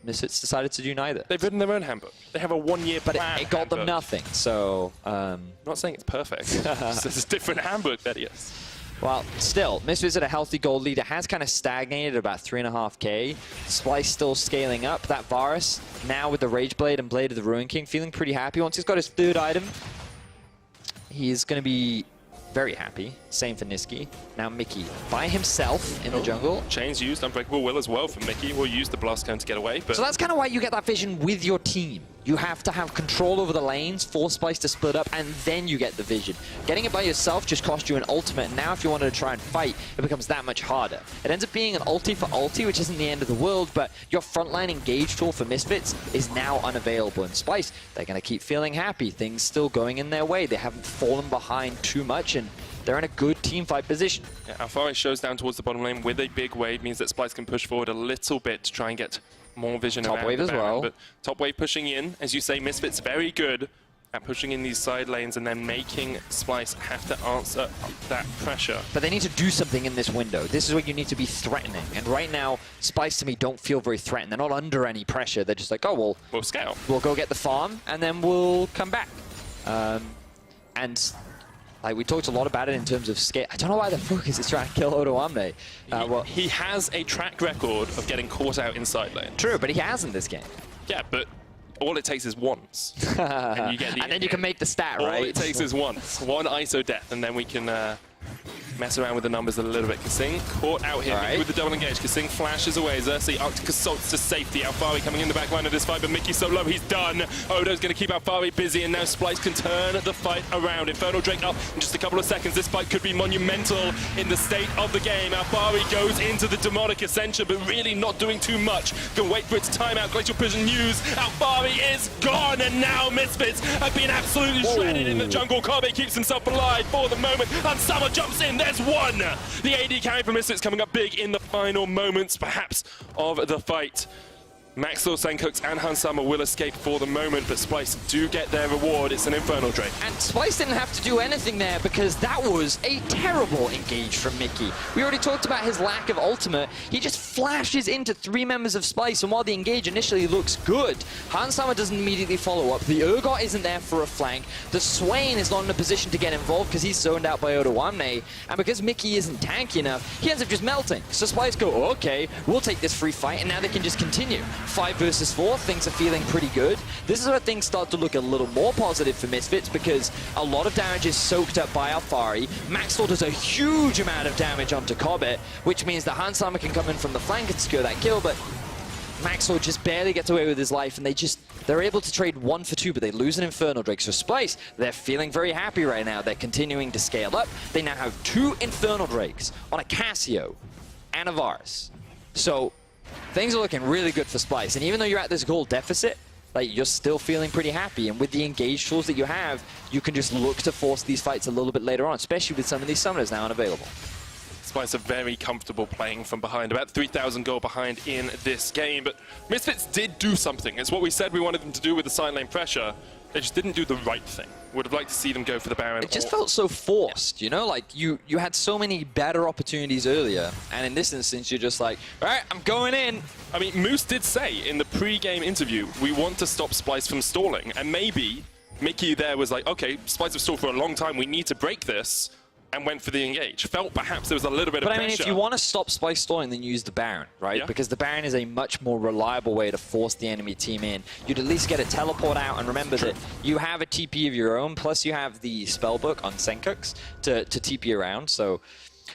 Misfits decided to do neither. They've written their own handbook. They have a 1-year plan. But it got them nothing, so... I'm not saying it's perfect. It's a different handbook, that is. Well, still, Misfits at a healthy gold leader has kind of stagnated at about 3.5k. Splyce still scaling up. That Varus, now with the Rage Blade and Blade of the Ruin King, feeling pretty happy. Once he's got his 3rd item, he's going to be very happy. Same for Niski. Now Mickey by himself in the jungle. Chains used, Unbreakable Will as well for Mickey. We'll use the Blast Cone to get away. But so that's kind of why you get that vision with your team. You have to have control over the lanes, force Splyce to split up, and then you get the vision. Getting it by yourself just cost you an ultimate, and now if you wanted to try and fight, it becomes that much harder. It ends up being an ulti for ulti, which isn't the end of the world, but your frontline engage tool for Misfits is now unavailable. And Splyce, they're going to keep feeling happy. Things still going in their way. They haven't fallen behind too much, and they're in a good team fight position. Yeah, Alphari shows down towards the bottom lane with a big wave, means that Splyce can push forward a little bit to try and get more vision around top wave as well. But top wave pushing in, as you say, Misfits very good at pushing in these side lanes and then making Splyce have to answer that pressure. But they need to do something in this window. This is where you need to be threatening. And right now, Splyce to me don't feel very threatened. They're not under any pressure. They're just like, oh, well, we'll scale. We'll go get the farm and then we'll come back. And like we talked a lot about it in terms of scale. I don't know why the focus is trying to kill Odoamne. He has a track record of getting caught out in side lane. True, but he hasn't this game. Yeah, but all it takes is once. And, you get and then you can make the stat, right? All it takes is once. One ISO death, and then we can mess around with the numbers a little bit. Kasing caught out here with the double engage. Kasing flashes away. Xerxes Arctic assaults to safety. Alphari coming in the back line of this fight, but Mickey's so low, he's done. Odo's going to keep Alphari busy, and now Splyce can turn the fight around. Infernal Drake up in just a couple of seconds. This fight could be monumental in the state of the game. Alphari goes into the Demonic Ascension, but really not doing too much. Can wait for its timeout. Glacial Prison news. Alphari is gone, and now Misfits have been absolutely shredded in the jungle. Kobe keeps himself alive for the moment, and Summer jumps in. There's one! The AD carry from Misfits coming up big in the final moments, perhaps, of the fight. Maxwell, Senkooks, and Hansama will escape for the moment, but Splyce do get their reward. It's an Infernal Drake. And Splyce didn't have to do anything there because that was a terrible engage from Mickey. We already talked about his lack of ultimate. He just flashes into 3 members of Splyce, and while the engage initially looks good, Hansama doesn't immediately follow up. The Urgot isn't there for a flank. The Swain is not in a position to get involved because he's zoned out by Odoamne, and because Mickey isn't tanky enough, he ends up just melting. So Splyce go, oh, okay, we'll take this free fight, and now they can just continue. 5 versus 4, things are feeling pretty good. This is where things start to look a little more positive for Misfits because a lot of damage is soaked up by Alphari. Maxwell does a huge amount of damage onto Cobbett, which means that Hansama can come in from the flank and secure that kill, but Maxwell just barely gets away with his life, and they're able to trade 1 for 2, but they lose an Infernal Drake. So Splyce, they're feeling very happy right now. They're continuing to scale up. They now have 2 Infernal Drakes on a Cassio and a Varus. So things are looking really good for Splyce, and even though you're at this gold deficit, like, you're still feeling pretty happy, and with the engage tools that you have, you can just look to force these fights a little bit later on, especially with some of these summoners now unavailable. Splyce are very comfortable playing from behind, about 3,000 gold behind in this game, but Misfits did do something. It's what we said we wanted them to do with the side lane pressure. They just didn't do the right thing. Would have liked to see them go for the Baron. It just felt so forced, you know? Like, you had so many better opportunities earlier, and in this instance, you're just like, all right, I'm going in. I mean, Moose did say in the pre-game interview, we want to stop Splyce from stalling, and maybe Mickey there was like, okay, Splyce have stalled for a long time, we need to break this, and went for the engage. Felt perhaps there was a little bit of pressure. But I mean, if you want to stop Splyce stalling, then use the Baron, right? Yeah. Because the Baron is a much more reliable way to force the enemy team in. You'd at least get a teleport out, and remember that you have a TP of your own, plus you have the spellbook on Senkooks to TP around, so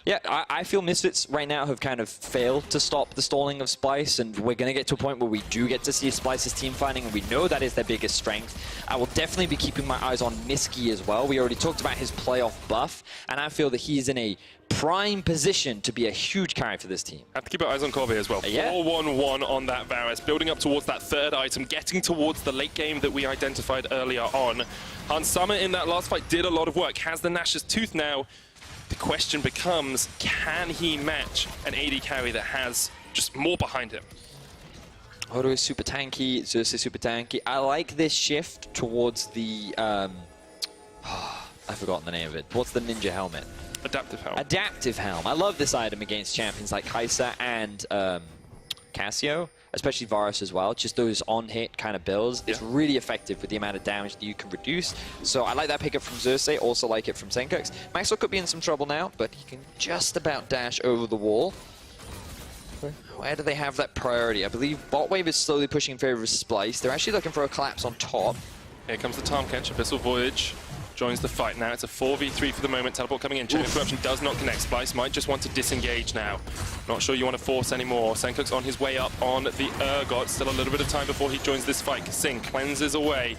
Yeah, I feel Misfits right now have kind of failed to stop the stalling of Splyce, and we're going to get to a point where we do get to see Splyce's team fighting, and we know that is their biggest strength. I will definitely be keeping my eyes on Miski as well. We already talked about his playoff buff, and I feel that he's in a prime position to be a huge carry for this team. Have to keep our eyes on Kobe as well. Yeah. 4-1-1 on that Varus, building up towards that third item, getting towards the late game that we identified earlier on. Hansama in that last fight did a lot of work, has the Nash's Tooth now. The question becomes, can he match an AD carry that has just more behind him? Odo is super tanky, Zeus is super tanky. I like this shift towards the, I've forgotten the name of it. What's the ninja helmet? Adaptive helm. Adaptive helm. I love this item against champions like Kai'Sa and Cassio, especially Varus as well. Just those on-hit kind of builds. It's really effective with the amount of damage that you can reduce. So I like that pickup from Xerxes, also like it from Senkux. Maxwell could be in some trouble now, but he can just about dash over the wall. Where do they have that priority? I believe bot wave is slowly pushing in favor of Splyce. They're actually looking for a collapse on top. Here comes the Tom Catch, Abyssal Voyage joins the fight now. It's a 4v3 for the moment. Teleport coming in. Chain of Corruption does not connect. Splyce might just want to disengage now. Not sure you want to force anymore. Senkux on his way up on the Urgot. Still a little bit of time before he joins this fight. Singh cleanses away.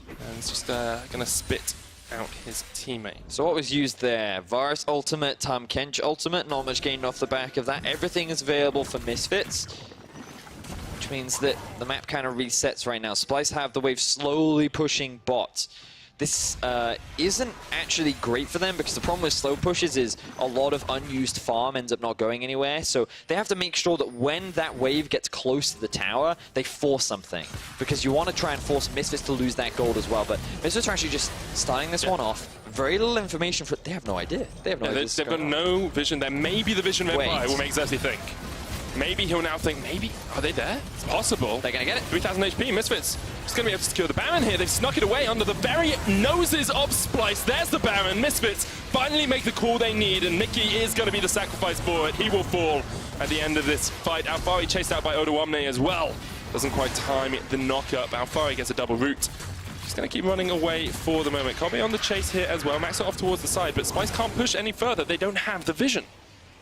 And it's just going to spit out his teammate. So what was used there? Varus ultimate, Tahm Kench ultimate. Not much gained off the back of that. Everything is available for Misfits, which means that the map kind of resets right now. Splyce have the wave slowly pushing bot. This isn't actually great for them because the problem with slow pushes is a lot of unused farm ends up not going anywhere. So they have to make sure that when that wave gets close to the tower, they force something. Because you want to try and force Misfits to lose that gold as well. But Misfits are actually just starting this one off. Very little information for... They have no idea. They have no idea. They've got no vision there. Maybe the vision of Empire will make Xerxes think. Maybe he'll now think, maybe, are they there? It's possible. They're going to get it. 3,000 HP, Misfits. Just going to be able to secure the Baron here. They've snuck it away under the very noses of Splyce. There's the Baron. Misfits finally make the call they need, and Mickey is going to be the sacrifice for it. He will fall at the end of this fight. Alfari chased out by Odo Omne as well. Doesn't quite time the knock-up. Alfari gets a double root. Just going to keep running away for the moment. Kobe on the chase here as well. Max off towards the side, but Splyce can't push any further. They don't have the vision.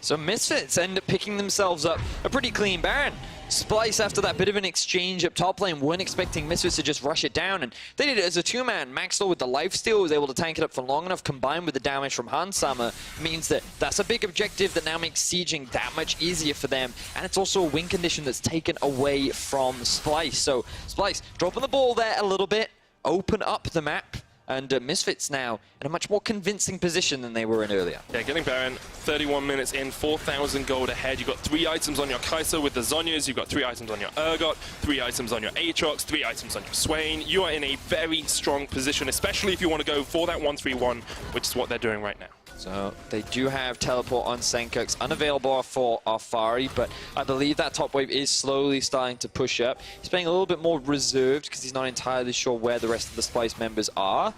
So Misfits end up picking themselves up a pretty clean Baron. Splyce, after that bit of an exchange up top lane, weren't expecting Misfits to just rush it down, and they did it as a two-man. Maxwell with the lifesteal was able to tank it up for long enough, combined with the damage from Hansama, means that that's a big objective that now makes sieging that much easier for them, and it's also a win condition that's taken away from Splyce. So Splyce dropping the ball there a little bit, open up the map, and Misfits now in a much more convincing position than they were in earlier. Yeah, getting Baron 31 minutes in, 4,000 gold ahead. You've got 3 items on your Kai'Sa with the Zhonya's, you've got 3 items on your Urgot, 3 items on your Aatrox, 3 items on your Swain. You are in a very strong position, especially if you want to go for that 1-3-1, which is what they're doing right now. So they do have teleport on Senkux, unavailable for Alfari, but I believe that top wave is slowly starting to push up. He's playing a little bit more reserved because he's not entirely sure where the rest of the Splyce members are.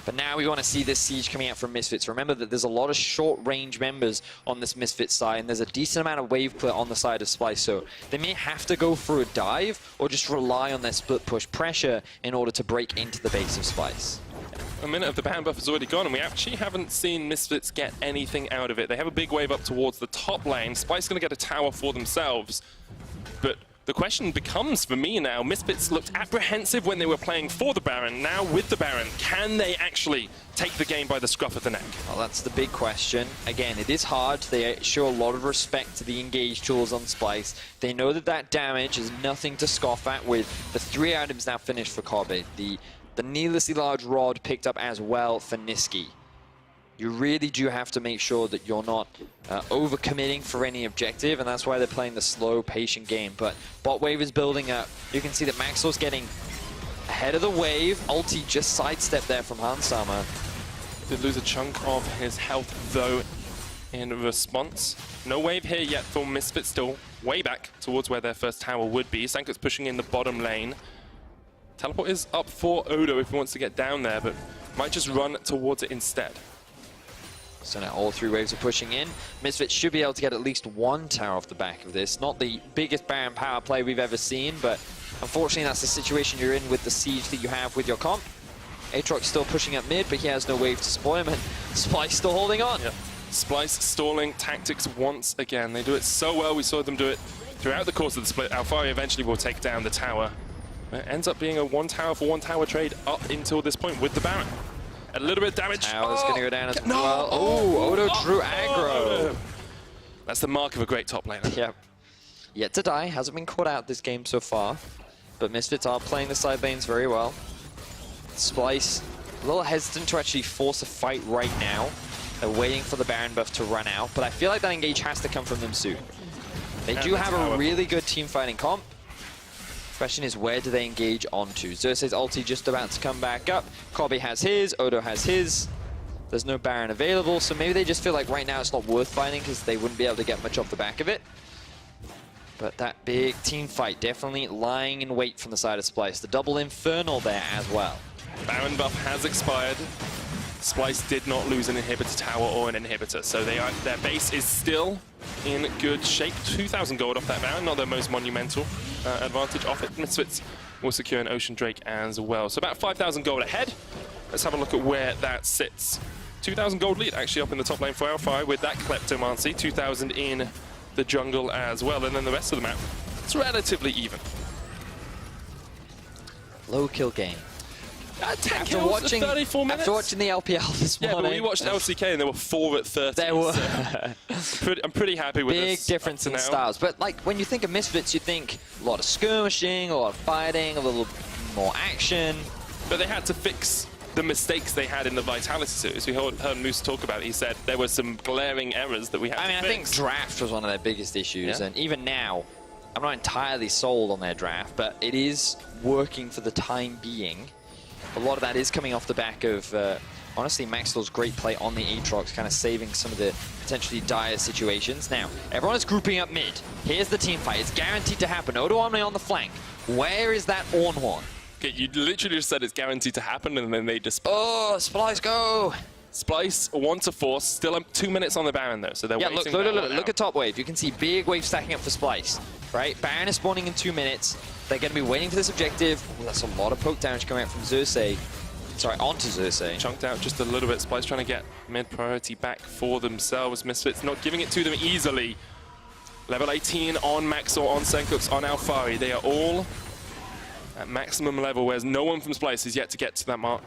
But now we want to see this siege coming out from Misfits. Remember that there's a lot of short-range members on this Misfits side, and there's a decent amount of wave clear on the side of Splyce, so they may have to go for a dive or just rely on their split push pressure in order to break into the base of Splyce. A minute of the ban buff is already gone, and we actually haven't seen Misfits get anything out of it. They have a big wave up towards the top lane. Splyce going to get a tower for themselves, but the question becomes for me now, Misfits looked apprehensive when they were playing for the Baron. Now with the Baron, can they actually take the game by the scruff of the neck? Well, that's the big question. Again, it is hard. They show a lot of respect to the engage tools on Splyce. They know that that damage is nothing to scoff at with the 3 items now finished for Kobe. The needlessly large rod picked up as well for Niski. You really do have to make sure that you're not overcommitting for any objective, and that's why they're playing the slow, patient game. But bot wave is building up. You can see that Maxwell's getting ahead of the wave. Ulti just sidestepped there from Hansama. Did lose a chunk of his health, though, in response. No wave here yet for Misfits, still way back towards where their first tower would be. Sankut's pushing in the bottom lane. Teleport is up for Odo if he wants to get down there, but might just run towards it instead. So now all 3 waves are pushing in. Misfits should be able to get at least 1 tower off the back of this. Not the biggest Baron power play we've ever seen, but unfortunately that's the situation you're in with the siege that you have with your comp. Aatrox still pushing up mid, but he has no wave to support him, and Splyce still holding on. Yeah. Splyce stalling tactics once again. They do it so well. We saw them do it throughout the course of the split. Alfari eventually will take down the tower. It ends up being a one tower for one tower trade up until this point with the Baron. A little bit of damage. Tower's going to go down as no. well. Oh, Odo drew aggro. That's the mark of a great top laner. Yep. Yet to die. Hasn't been caught out this game so far. But Misfits are playing the side lanes very well. Splyce, a little hesitant to actually force a fight right now. They're waiting for the Baron buff to run out. But I feel like that engage has to come from them soon. They do have a really good team fighting comp. Question is, where do they engage onto? Xerxes' ulti just about to come back up. Kobe has his, Odo has his. There's no Baron available, so maybe they just feel like right now it's not worth fighting because they wouldn't be able to get much off the back of it. But that big team fight definitely lying in wait from the side of Splyce. The double Infernal there as well. Baron buff has expired. Splyce did not lose an inhibitor tower or an inhibitor, so their base is still in good shape. 2,000 gold off that Baron, not the most monumental advantage off it. Misfits will secure an Ocean Drake as well. So about 5,000 gold ahead. Let's have a look at where that sits. 2,000 gold lead actually up in the top lane for Alfari with that Kleptomancy. 2,000 in the jungle as well, and then the rest of the map, it's relatively even. Low kill game. 10 kills in 34 minutes? After watching the LPL this morning. Yeah, but we watched LCK and there were 4 at 30. There were. So I'm pretty happy with this. Big difference in styles. But like when you think of Misfits, you think a lot of skirmishing, a lot of fighting, a little more action. But they had to fix the mistakes they had in the Vitality series. We heard Moose talk about it. He said there were some glaring errors that we had to fix. I think draft was one of their biggest issues. Yeah. And even now, I'm not entirely sold on their draft, but it is working for the time being. A lot of that is coming off the back of, honestly, Maxwell's great play on the Aatrox, kind of saving some of the potentially dire situations. Now, everyone is grouping up mid. Here's the team fight. It's guaranteed to happen. Odo Omni on the flank. Where is that Ornhorn? Okay, you literally just said it's guaranteed to happen, and then they just... Oh, Splyce, go! Splyce, 1 to 4, still 2 minutes on the Baron, though, so they're waiting. Look at top wave. You can see big wave stacking up for Splyce, right? Baron is spawning in 2 minutes. They're going to be waiting for this objective. Ooh, that's a lot of poke damage coming out from Xerxes. Sorry, onto Xerxes. Chunked out just a little bit. Splyce trying to get mid priority back for themselves. Misfits not giving it to them easily. Level 18 on Maxor, on Senkux, on Alfari. They are all at maximum level, whereas no one from Splyce is yet to get to that mark.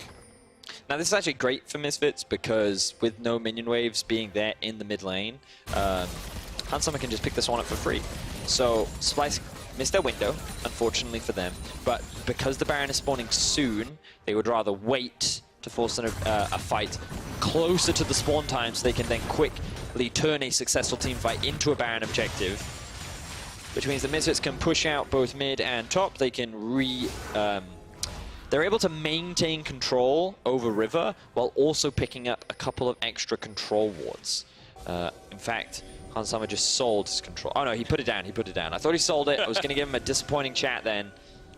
Now this is actually great for Misfits because with no minion waves being there in the mid lane, Hansama can just pick this one up for free. So Splyce missed their window, unfortunately for them, but because the Baron is spawning soon, they would rather wait to force a fight closer to the spawn time so they can then quickly turn a successful team fight into a Baron objective, which means the Misfits can push out both mid and top. They can they're able to maintain control over River while also picking up a couple of extra control wards. In fact, Hansama just sold his control. Oh no, he put it down, I thought he sold it. I was going to give him a disappointing chat then.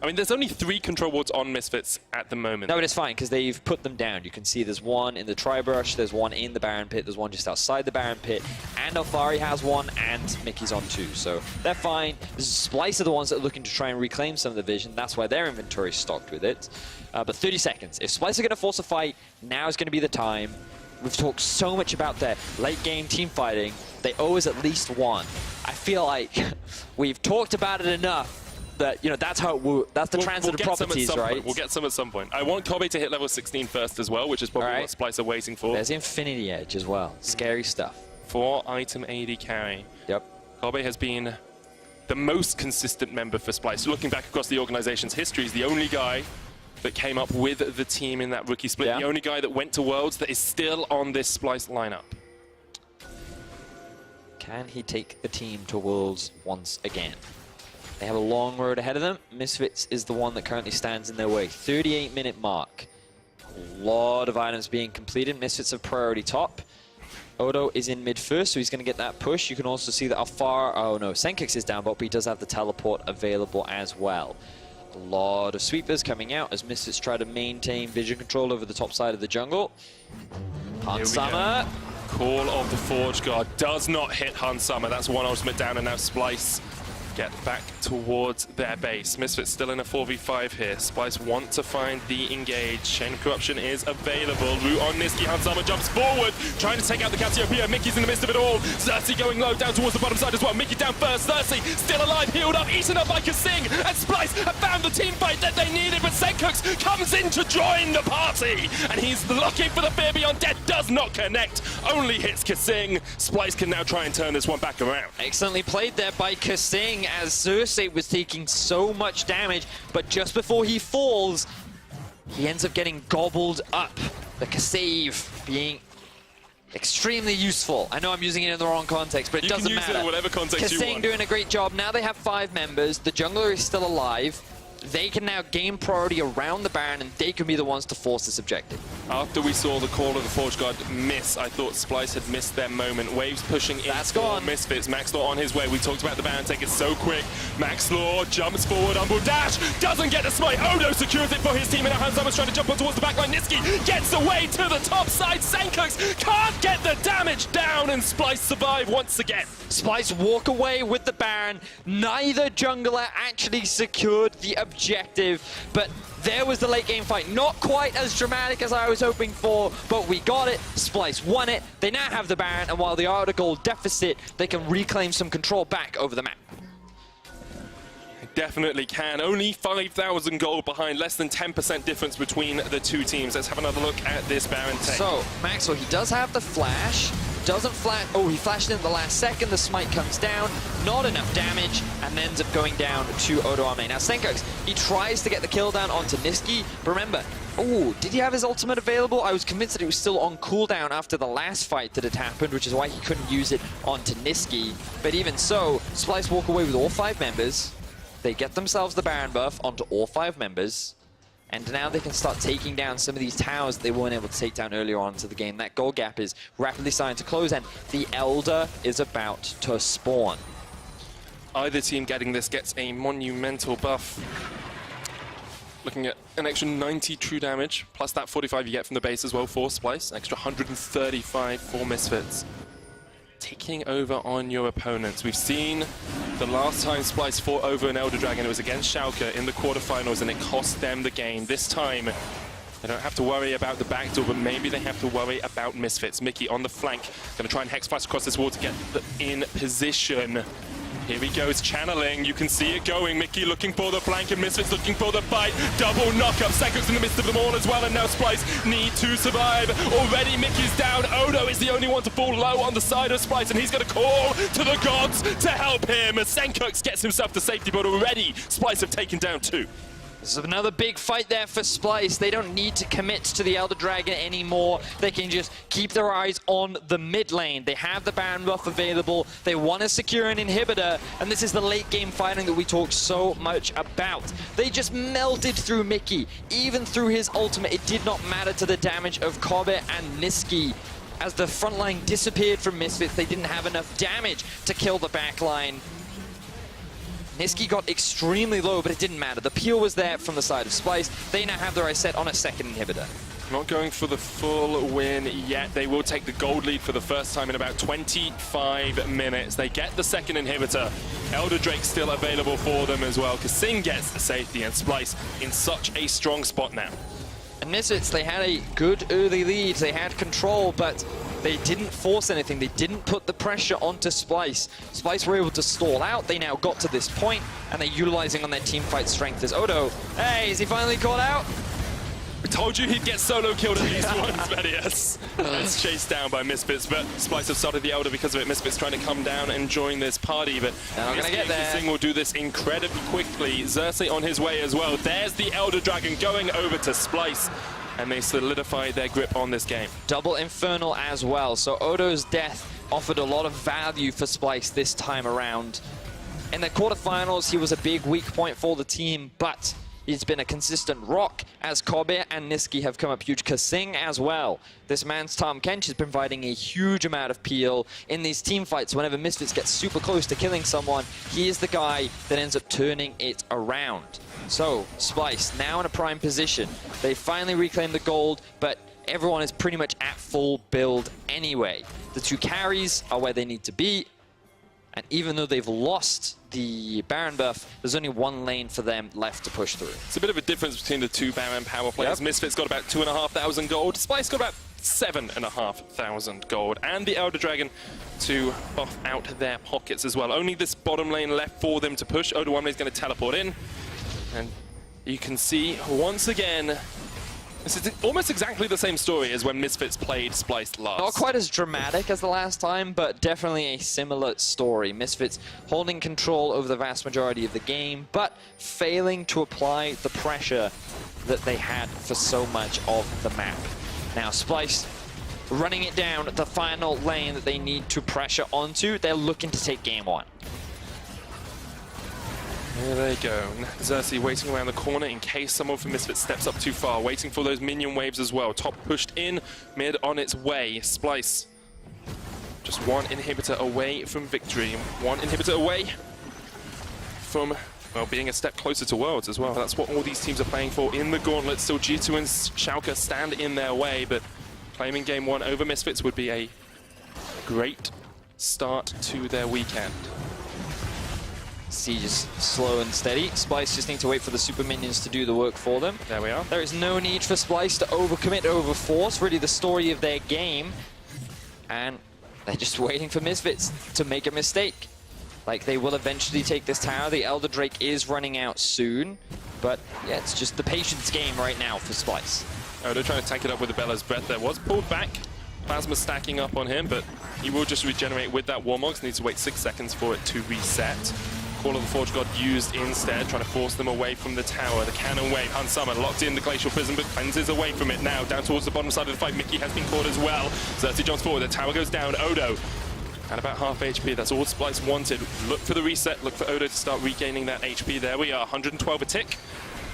I mean, there's only 3 control wards on Misfits at the moment. No, but it's fine, because they've put them down. You can see there's one in the Tri-Brush, there's one in the Baron Pit, there's one just outside the Baron Pit, and Alfari has one, and Mickey's on 2. So they're fine. Splyce are the ones that are looking to try and reclaim some of the vision. That's why their inventory is stocked with it. But 30 seconds. If Splyce are going to force a fight, now is going to be the time. We've talked so much about their late-game team fighting. They owe us at least one. I feel like we've talked about it enough that, you know, that's how that's the transitive properties, right? We'll get some at some point. I want Kobe to hit level 16 first as well, which is probably what Splyce are waiting for. There's Infinity Edge as well. Scary stuff. 4-item AD carry. Yep. Kobe has been the most consistent member for Splyce. Looking back across the organization's history, he's the only guy that came up with the team in that rookie split. Yeah. The only guy that went to Worlds that is still on this Splyce lineup. Can he take the team to Worlds once again? They have a long road ahead of them. Misfits is the one that currently stands in their way. 38-minute mark. A lot of items being completed. Misfits have priority top. Odo is in mid first, so he's going to get that push. You can also see that Senkix is down, but he does have the teleport available as well. A lot of sweepers coming out as Misfits try to maintain vision control over the top side of the jungle. Hansama. Call of the Forge God does not hit Hansama. That's one ultimate down, and now Splyce get back towards their base. Misfits still in a 4v5 here. Splyce want to find the engage. Chain of Corruption is available. Root on Niski. Hansama jumps forward, trying to take out the Cassiopeia. Mickey's in the midst of it all. Xerxes going low down towards the bottom side as well. Mickey down first. Xerxes still alive, healed up, eaten up by Kasing. And Splyce have found the team fight that they needed, but Senkux comes in to join the party. And he's looking for the Fear Beyond Death. Does not connect. Only hits Kasing. Splyce can now try and turn this one back around. Excellently played there by Kasing, as Xerxes was taking so much damage, but just before he falls, he ends up getting gobbled up. The Kasave being extremely useful. I know I'm using it in the wrong context, but it doesn't matter. You can use it in whatever context you Kasing want. doing a great job. Now they have 5 members. The jungler is still alive. They can now gain priority around the Baron, and they can be the ones to force this objective. After we saw the Call of the Forge God miss, I thought Splyce had missed their moment. Waves pushing in for Misfits. Maxlaw on his way. We talked about the Baron take it so quick. Maxlaw jumps forward, Umbral dash, doesn't get the smite. Odo secures it for his team, and now Hansama's trying to jump on towards the backline. Niski gets away to the top side. Senkux can't get the damage down, and Splyce survive once again. Splyce walk away with the Baron. Neither jungler actually secured the objective, but there was the late game fight. Not quite as dramatic as I was hoping for, but we got it. Splyce won it. They now have the Baron, and while they are at a goal deficit, they can reclaim some control back over the map. Definitely can. Only 5,000 gold behind, less than 10% difference between the two teams. Let's have another look at this Baron take. So, Maxwell, he does have the flash. Doesn't flash. Oh, he flashed in at the last second. The smite comes down. Not enough damage, and ends up going down to Odo Ame. Now, Senkux, he tries to get the kill down onto Niski. But remember, oh, did he have his ultimate available? I was convinced that it was still on cooldown after the last fight that had happened, which is why he couldn't use it onto Niski. But even so, Splyce walk away with all 5 members. They get themselves the Baron buff onto all 5 members. And now they can start taking down some of these towers that they weren't able to take down earlier on into the game. That gold gap is rapidly starting to close, and the Elder is about to spawn. Either team getting this gets a monumental buff. Looking at an extra 90 true damage, plus that 45 you get from the base as well for Splyce. An extra 135 for Misfits. Taking over on your opponents. We've seen the last time Splyce fought over an Elder Dragon, it was against Schalke in the quarterfinals, and it cost them the game. This time, they don't have to worry about the backdoor, but maybe they have to worry about Misfits. Mickey on the flank, going to try and hex flash across this wall to get in position. Here he goes, channeling. You can see it going. Mickey looking for the flank, and Misfits looking for the fight. Double knockup. Senkux in the midst of them all as well, and now Splyce need to survive. Already Mickey's down. Odo is the only one to fall low on the side of Splyce, and he's going to call to the gods to help him. As Senkux gets himself to safety, but already Splyce have taken down 2. This is another big fight there for Splyce. They don't need to commit to the Elder Dragon anymore. They can just keep their eyes on the mid lane. They have the Baron buff available. They want to secure an inhibitor, and this is the late game fighting that we talk so much about. They just melted through Mickey. Even through his ultimate, it did not matter to the damage of Kobe and Niski. As the front line disappeared from Misfits, they didn't have enough damage to kill the back line. Niski got extremely low, but it didn't matter. The peel was there from the side of Splyce. They now have their eyes set on a second inhibitor. Not going for the full win yet. They will take the gold lead for the first time in about 25 minutes. They get the second inhibitor. Elder Drake still available for them as well. Kasing gets the safety, and Splyce in such a strong spot now. And Misfits, they had a good early lead. They had control, but they didn't force anything. They didn't put the pressure onto Splyce. Splyce were able to stall out. They now got to this point, and they're utilizing on their team fight strength as Odo. Hey, is he finally caught out? We told you he'd get solo killed at least once, Medius. It's chased down by Misfits, but Splyce have started the Elder because of it. Misfits trying to come down and join this party, but they're not gonna get there. Kasing will do this incredibly quickly. Xerxes on his way as well. There's the Elder Dragon going over to Splyce, and they solidify their grip on this game. Double Infernal as well, so Odo's death offered a lot of value for Splyce this time around. In the quarterfinals, he was a big weak point for the team, but he's been a consistent rock as Kobe and Niski have come up huge. Kasing as well. This man's Tom Kench is providing a huge amount of peel in these team fights. Whenever Misfits get super close to killing someone, he is the guy that ends up turning it around. So, Splyce now in a prime position. They finally reclaim the gold, but everyone is pretty much at full build anyway. The 2 carries are where they need to be, and even though they've lost the Baron buff, there's only one lane for them left to push through. It's a bit of a difference between the two Baron power players. Yep. Misfits got about 2,500 gold. Splyce got about 7,500 gold. And the Elder Dragon to buff out their pockets as well. Only this bottom lane left for them to push. Oda Wamley is going to teleport in. And you can see once again, this is almost exactly the same story as when Misfits played Splyce last. Not quite as dramatic as the last time, but definitely a similar story. Misfits holding control over the vast majority of the game, but failing to apply the pressure that they had for so much of the map. Now, Splyce running it down the final lane that they need to pressure onto. They're looking to take game one. There they go. Xerxes waiting around the corner in case someone from Misfits steps up too far. Waiting for those minion waves as well. Top pushed in, mid on its way. Splyce just one inhibitor away from victory. One inhibitor away from, well, being a step closer to Worlds as well. That's what all these teams are playing for in the gauntlet. Still G2 and Schalke stand in their way, but claiming game one over Misfits would be a great start to their weekend. Siege is slow and steady. Splyce just need to wait for the super minions to do the work for them. There we are. There is no need for Splyce to overcommit, overforce. Really the story of their game. And they're just waiting for Misfits to make a mistake. Like, they will eventually take this tower. The Elder Drake is running out soon. But yeah, it's just the patience game right now for Splyce. Oh, they're trying to tank it up with the Bella's Breath there. Was pulled back. Plasma stacking up on him, but he will just regenerate with that Warmogs. Needs to wait 6 seconds for it to reset. Call of the Forge God used instead, trying to force them away from the tower. The cannon wave, Hans Summer locked in the Glacial Prison, but cleanses away from it now. Down towards the bottom side of the fight, Mickey has been caught as well. Xerxes jumps forward, the tower goes down. Odo at about half HP, that's all Splyce wanted. Look for the reset, look for Odo to start regaining that HP. There we are, 112 a tick.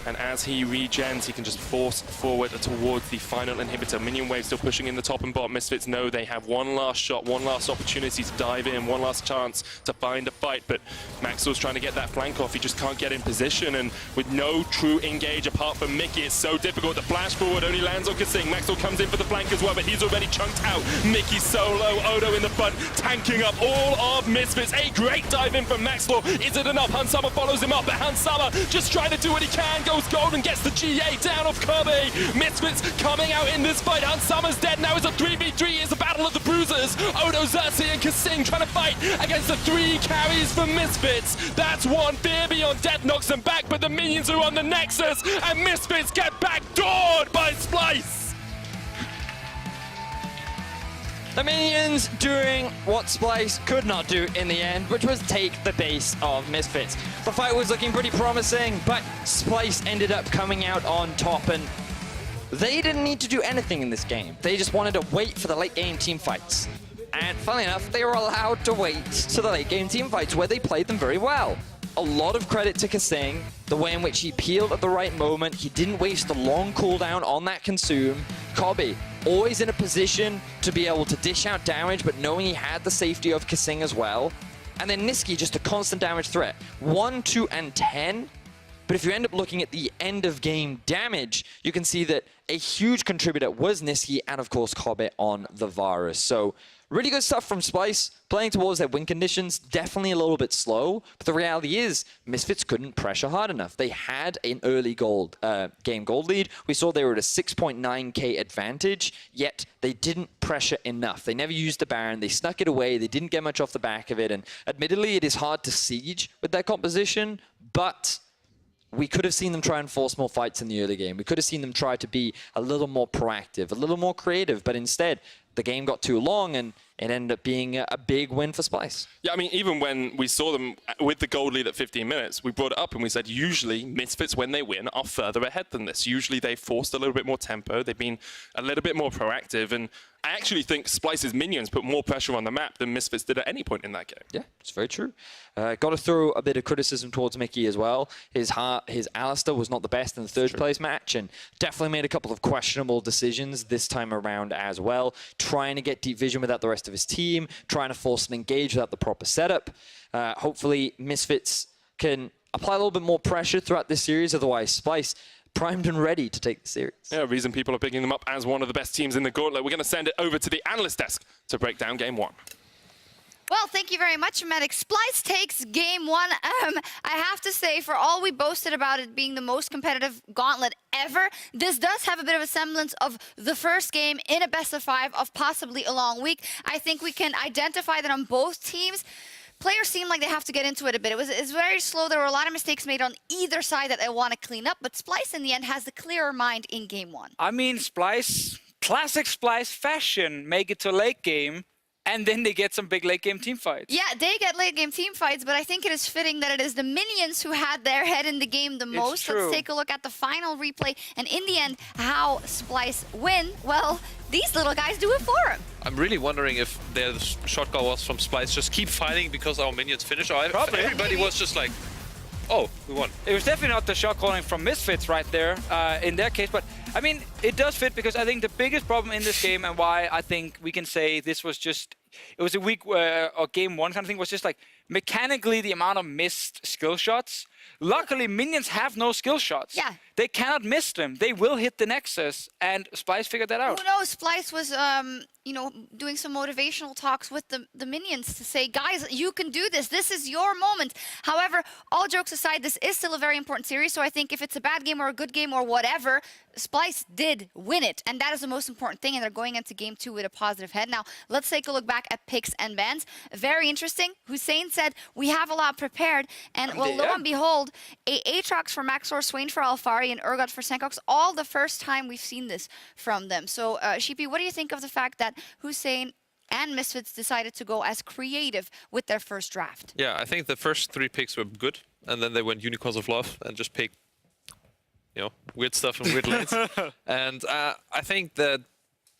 And as he regens, he can just force forward towards the final inhibitor. Minion wave still pushing in the top and bottom. Misfits know they have one last shot, one last opportunity to dive in, one last chance to find a fight. But Maxwell's trying to get that flank off. He just can't get in position. And with no true engage apart from Mickey, it's so difficult. The flash forward only lands on Kasing. Maxwell comes in for the flank as well, but he's already chunked out. Mickey solo, Odo in the front, tanking up all of Misfits. A great dive in from Maxwell. Is it enough? Hans Summer follows him up, but Hans Summer just trying to do what he can. Goes gold and gets the GA down off Kirby. Misfits coming out in this fight. Hans Summer's dead. Now it's a 3v3. It's a battle of the bruisers. Odo, Xerxes, and Kasing trying to fight against the 3 carries from Misfits. That's one. Fear Beyond Death knocks them back, but the minions are on the Nexus, and Misfits get backdoored by Splyce. The minions doing what Splyce could not do in the end, which was take the base of Misfits. The fight was looking pretty promising, but Splyce ended up coming out on top, and they didn't need to do anything in this game. They just wanted to wait for the late game team fights. And funnily enough, they were allowed to wait to the late game team fights where they played them very well. A lot of credit to Kasing, the way in which he peeled at the right moment. He didn't waste a long cooldown on that consume. Kobe, always in a position to be able to dish out damage, but knowing he had the safety of Kasing as well. And then Niski, just a constant damage threat. 1, 2, and 10. But if you end up looking at the end of game damage, you can see that a huge contributor was Niski and of course Kobe on the Varus. So really good stuff from Splyce, playing towards their win conditions, definitely a little bit slow, but the reality is Misfits couldn't pressure hard enough. They had an early game gold lead. We saw they were at a 6.9k advantage, yet they didn't pressure enough. They never used the Baron, they snuck it away, they didn't get much off the back of it, and admittedly it is hard to siege with their composition, but we could have seen them try and force more fights in the early game. We could have seen them try to be a little more proactive, a little more creative, but instead, the game got too long and it ended up being a big win for Splyce. Yeah, I mean, even when we saw them with the gold lead at 15 minutes, we brought it up and we said, usually Misfits, when they win, are further ahead than this. Usually they've forced a little bit more tempo. They've been a little bit more proactive. And I actually think Splyce's minions put more pressure on the map than Misfits did at any point in that game. Yeah, it's very true. Got to throw a bit of criticism towards Mickey as well. His Alistair was not the best in the third place match and definitely made a couple of questionable decisions this time around as well. Trying to get deep vision without the rest of his team, trying to force an engage without the proper setup. Hopefully Misfits can apply a little bit more pressure throughout this series, otherwise Splyce primed and ready to take the series. Yeah, reason people are picking them up as one of the best teams in the gauntlet. We're going to send it over to the analyst desk to break down game one. Well, thank you very much, Medic. Splyce takes game one. I have to say, for all we boasted about it being the most competitive gauntlet ever, this does have a bit of a semblance of the first game in a best-of-5 of possibly a long week. I think we can identify that on both teams. Players seem like they have to get into it a bit. It's very slow. There were a lot of mistakes made on either side that they want to clean up, but Splyce in the end has the clearer mind in game one. I mean, Splyce, classic Splyce fashion, make it to late game, and then they get some big late game team fights. Yeah, they get late game team fights, but I think it is fitting that it is the minions who had their head in the game the most. True. Let's take a look at the final replay, and in the end, how Splyce win. Well, these little guys do it for him. I'm really wondering if their shot call was from Splyce. Just keep fighting because our minions finish. Or Probably. Everybody was just like, oh, we won. It was definitely not the shot calling from Misfits right there in their case, but I mean, it does fit because I think the biggest problem in this game and why I think we can say this was just, it was a week or game one kind of thing, was just like mechanically the amount of missed skill shots. Luckily, minions have no skill shots. Yeah. They cannot miss them. They will hit the Nexus, and Splyce figured that out. Who knows? Splyce was, you know, doing some motivational talks with the minions to say, guys, you can do this. This is your moment. However, all jokes aside, this is still a very important series. So I think if it's a bad game or a good game or whatever, Splyce did win it. And that is the most important thing. And they're going into game two with a positive head. Now, let's take a look back at picks and bans. Very interesting. Hussein said, we have a lot prepared. And well, lo and behold, Aatrox for Maxor, Swain for Alfari, and Urgot for Senkox, all the first time we've seen this from them. So, Sheepy, what do you think of the fact that Hussein and Misfits decided to go as creative with their first draft? Yeah, I think the first 3 picks were good, and then they went Unicorns of Love and just picked, you know, weird stuff and weird lanes. And I think that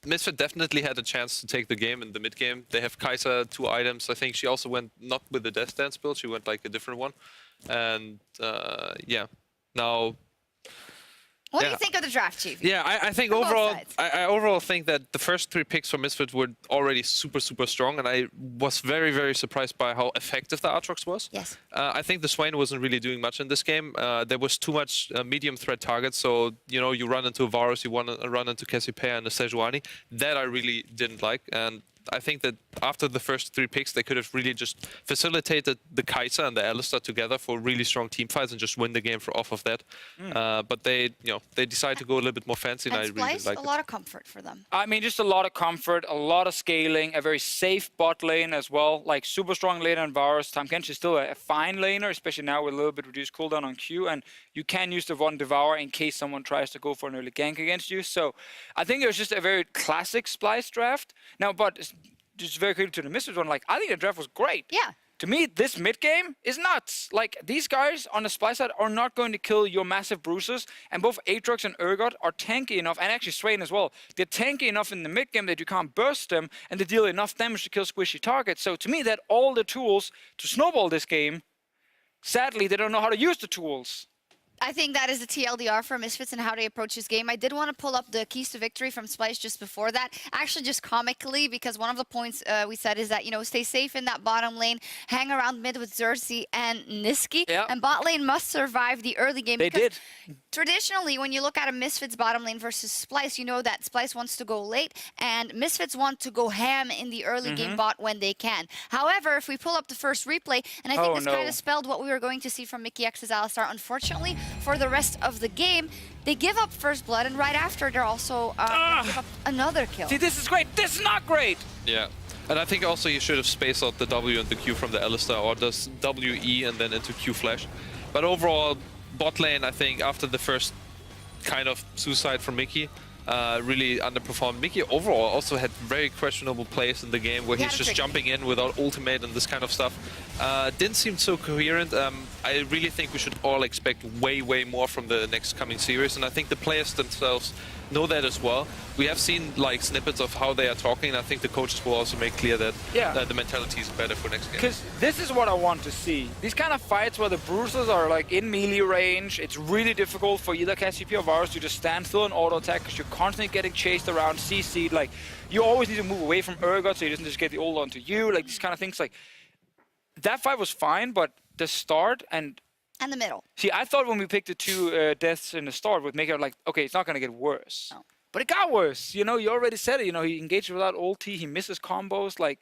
Misfit definitely had a chance to take the game in the mid game. They have Kai'Sa 2 items. I think she also went not with the Death Dance build. She went like a different one. And yeah, now. What do you think of the draft, Chief? Yeah, I think From both overall, sides. I overall think that the first 3 picks for Misfits were already super, super strong, and I was very, very surprised by how effective the Aatrox was. Yes. I think the Swain wasn't really doing much in this game. There was too much medium threat targets, so you know you run into a Varus, you want to run into Cassiopeia and a Sejuani. That I really didn't like, and I think that after the first 3 picks, they could have really just facilitated the Kai'Sa and the Alistar together for really strong team fights and just win the game off of that. But they, you know, they decided to go a little bit more fancy, and I And really Splyce, like a it. lot of comfort for them. I mean, just a lot of comfort, a lot of scaling, a very safe bot lane as well. Like, super strong laner and Varus. Tahm Kench is still a fine laner, especially now with a little bit reduced cooldown on Q. And you can use the one Devour in case someone tries to go for an early gank against you. So I think it was just a very classic Splyce draft. Now, but just very quickly to the Misfits one, like, I think the draft was great. Yeah. To me, this mid game is nuts. Like, these guys on the Splyce side are not going to kill your massive bruisers, and both Aatrox and Urgot are tanky enough, and actually Swain as well. They're tanky enough in the mid game that you can't burst them, and they deal enough damage to kill squishy targets. So to me, that all the tools to snowball this game. Sadly, they don't know how to use the tools. I think that is the TLDR for Misfits and how they approach this game. I did want to pull up the keys to victory from Splyce just before that. Actually, just comically, because one of the points we said is that, you know, stay safe in that bottom lane, hang around mid with Xerxes and Niski, Yeah. and bot lane must survive the early game. They because did. Traditionally, when you look at a Misfits bottom lane versus Splyce, you know that Splyce wants to go late, and Misfits want to go ham in the early game bot when they can. However, if we pull up the first replay, and I think this kind of spelled what we were going to see from Mickey X's Alistar, unfortunately, for the rest of the game, they give up first blood, and right after, they're also give up another kill. See, this is great. This is not great. Yeah. And I think also you should have spaced out the W and the Q from the Alistar, or does WE and then into Q flash. But overall, bot lane, I think, after the first kind of suicide from Mickey, really underperformed. Mickey overall also had very questionable plays in the game where he's just jumping in without ultimate and this kind of stuff. Didn't seem so coherent. I really think we should all expect way, way more from the next coming series, and I think the players themselves know that as well. We have seen like snippets of how they are talking, and I think the coaches will also make clear that the mentality is better for next game. Because this is what I want to see. These kind of fights where the bruisers are like in melee range, it's really difficult for either Cassiopeia or Varus to just stand still and auto attack because you're constantly getting chased around, CC'd. Like, you always need to move away from Urgot so he doesn't just get the ult onto you. Like, these kind of things. Like, that fight was fine, but the start and the middle. see, I thought when we picked the 2 deaths in the start would make it like, okay, it's not going to get worse. No. But it got worse. You know, you already said it. You know, he engaged without ulti. He misses combos. Like,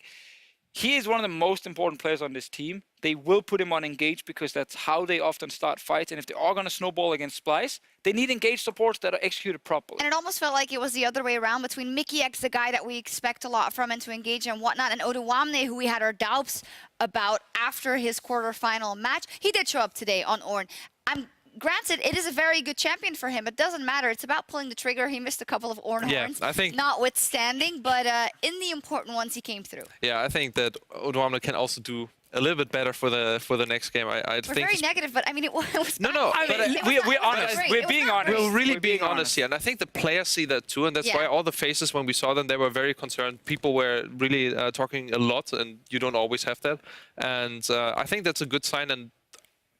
he is one of the most important players on this team. They will put him on engage because that's how they often start fights. And if they are going to snowball against Splyce, they need engaged supports that are executed properly. And it almost felt like it was the other way around between Mickey X, the guy that we expect a lot from and to engage and whatnot, and Oduwamne, who we had our doubts about after his quarterfinal match. He did show up today on Ornn. Granted, it is a very good champion for him. It doesn't matter. It's about pulling the trigger. He missed a couple of Ornn horns, I think, notwithstanding, but in the important ones, he came through. Yeah, I think that Oduwamne can also do a little bit better for the next game. I We're think very negative, but I mean, it was No, bad. no, I but mean, we're honest. We're being honest. we're really being honest here, and I think the players see that too, and that's Yeah. why all the faces when we saw them, they were very concerned. People were really talking a lot, and you don't always have that. And I think that's a good sign. And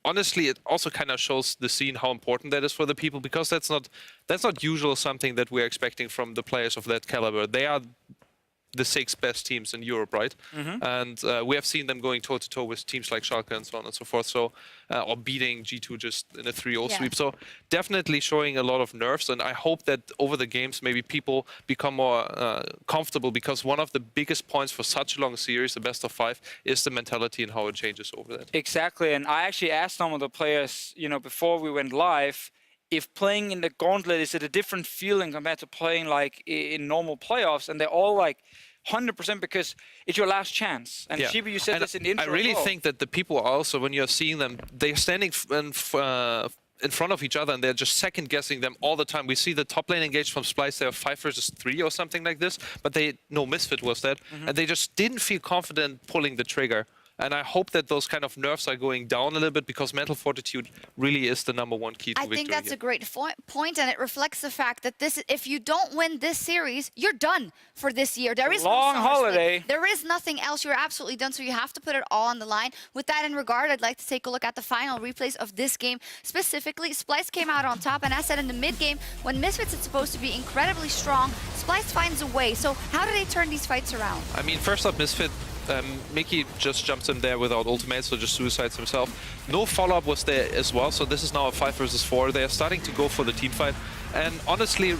honestly, it also kind of shows the scene how important that is for the people, because that's not usual something that we're expecting from the players of that caliber. They are the 6 best teams in Europe, right? And we have seen them going toe-to-toe with teams like Schalke and so on and so forth, so or beating G2 just in a 3-0 sweep. So definitely showing a lot of nerves, and I hope that over the games maybe people become more comfortable, because one of the biggest points for such a long series, the best of 5, is the mentality and how it changes over that. Exactly, and I actually asked some of the players, before we went live, if playing in the gauntlet, is it a different feeling compared to playing like in normal playoffs? And they're all like 100%, because it's your last chance. And Shiba, you said And this in the intro I really as well. think that the people are also, when you're seeing them, they're standing in front of each other and they're just second guessing them all the time. We see the top lane engaged from Splyce, they have 5 versus 3 or something like this, but Misfit was that, and they just didn't feel confident pulling the trigger. And I hope that those kind of nerves are going down a little bit, because mental fortitude really is the #1 key to victory. I think that's here. a great point, and it reflects the fact that if you don't win this series, you're done for this year. There is long no summer holiday. split. There is nothing else. You're absolutely done, so you have to put it all on the line. With that in regard, I'd like to take a look at the final replays of this game. Specifically, Splyce came out on top, and as said in the mid-game, when Misfits is supposed to be incredibly strong, Splyce finds a way. So how do they turn these fights around? I mean, first up, Misfit, Mickey just jumps in there without ultimate, so just suicides himself. No follow-up was there as well, so this is now a 5 versus 4. They are starting to go for the team fight. And honestly,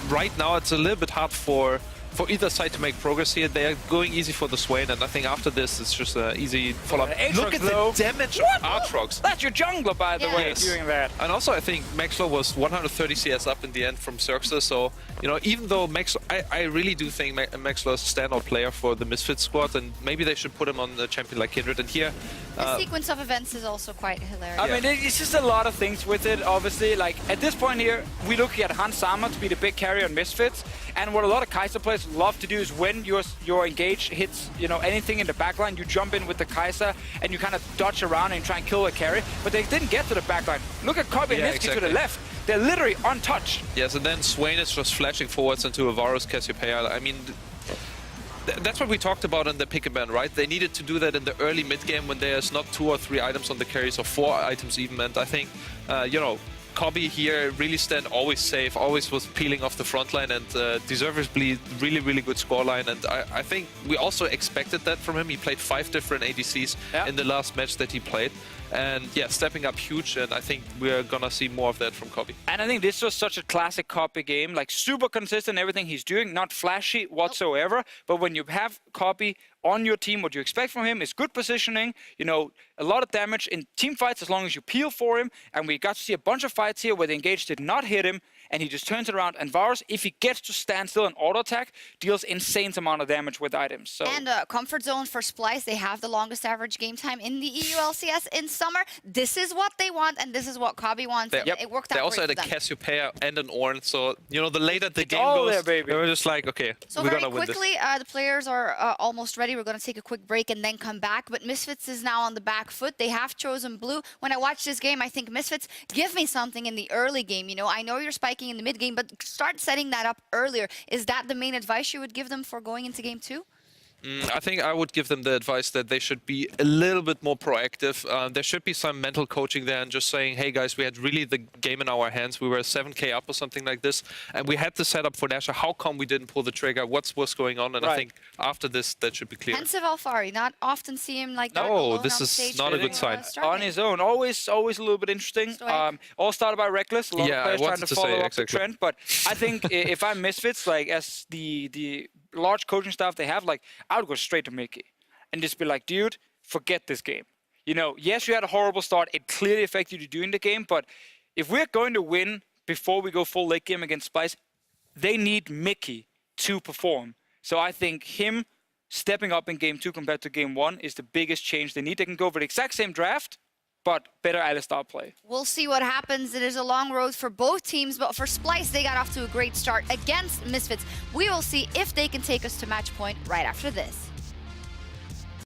right now it's a little bit hard for either side to make progress here. They are going easy for the Swain, and I think after this it's just an easy follow-up. Look at the damage of Aatrox. That's your jungler, by the way, doing that. And also I think Maxlow was 130 CS up in the end from Xerxes, so even though I really do think Maxlow is a standout player for the Misfits squad, and maybe they should put him on a champion like Kindred. And here The sequence of events is also quite hilarious. I mean, it's just a lot of things with it, obviously. Like, at this point here, we look at Hans Sama to be the big carry on Misfits. And what a lot of Kai'Sa players love to do is when your engage hits, anything in the backline, you jump in with the Kai'Sa and you kind of dodge around and try and kill a carry. But they didn't get to the backline. Look at Kobe and Niski to the left. They're literally untouched. Yes, and then Swain is just flashing forwards into a Varus Cassiopeia. I mean, that's what we talked about in the pick and ban, right? They needed to do that in the early mid-game when there's not 2 or 3 items on the carries, or 4 items even. And I think, Kobe here really always safe, always was peeling off the front line, and deservedly really, really good scoreline. And I think we also expected that from him. He played 5 different ADCs in the last match that he played. And yeah, stepping up huge, and I think we're gonna see more of that from Kobe. And I think this was such a classic Kobe game, like super consistent, everything he's doing, not flashy whatsoever. But when you have Kobe on your team, what you expect from him is good positioning, a lot of damage in team fights as long as you peel for him. And we got to see a bunch of fights here where the engage did not hit him, and he just turns it around. And Varus, if he gets to stand still and auto attack, deals insane amount of damage with items. So. And comfort zone for Splyce. They have the longest average game time in the EU LCS in summer. This is what they want, and this is what Kobe wants. It worked out. They also had a great for them. Cassiopeia and an Ornn, so the later the game all goes, there, baby. they were just like, okay, So we're very gonna win this. quickly, the players are almost ready. We're going to take a quick break and then come back. But Misfits is now on the back foot. They have chosen blue. When I watch this game, I think Misfits, give me something in the early game. I know you're spiking in the mid game, but start setting that up earlier. Is that the main advice you would give them for going into game 2? I think I would give them the advice that they should be a little bit more proactive. There should be some mental coaching there, and just saying, hey guys, we had really the game in our hands. We were 7k up or something like this, and we had the setup for Nasher. How come we didn't pull the trigger? What's going on? And I think after this, that should be clear. Pensive Alfari, not often see him like that. No, alone this on is stage. not a good sign. On his own, always a little bit interesting. All started by Reckless. A lot of players trying to follow up the trend, but I think if I'm Misfits, like as the large coaching staff they have, like I would go straight to Mickey. and just be like, dude, forget this game. You know, yes, you had a horrible start. It clearly affected you during the game, but if we're going to win before we go full late game against Splyce, they need Mickey to perform. So I think him stepping up in game 2 compared to game 1 is the biggest change they need. They can go for the exact same draft, but better Alistar play. We'll see what happens. It is a long road for both teams, but for Splyce, they got off to a great start against Misfits. We will see if they can take us to match point right after this.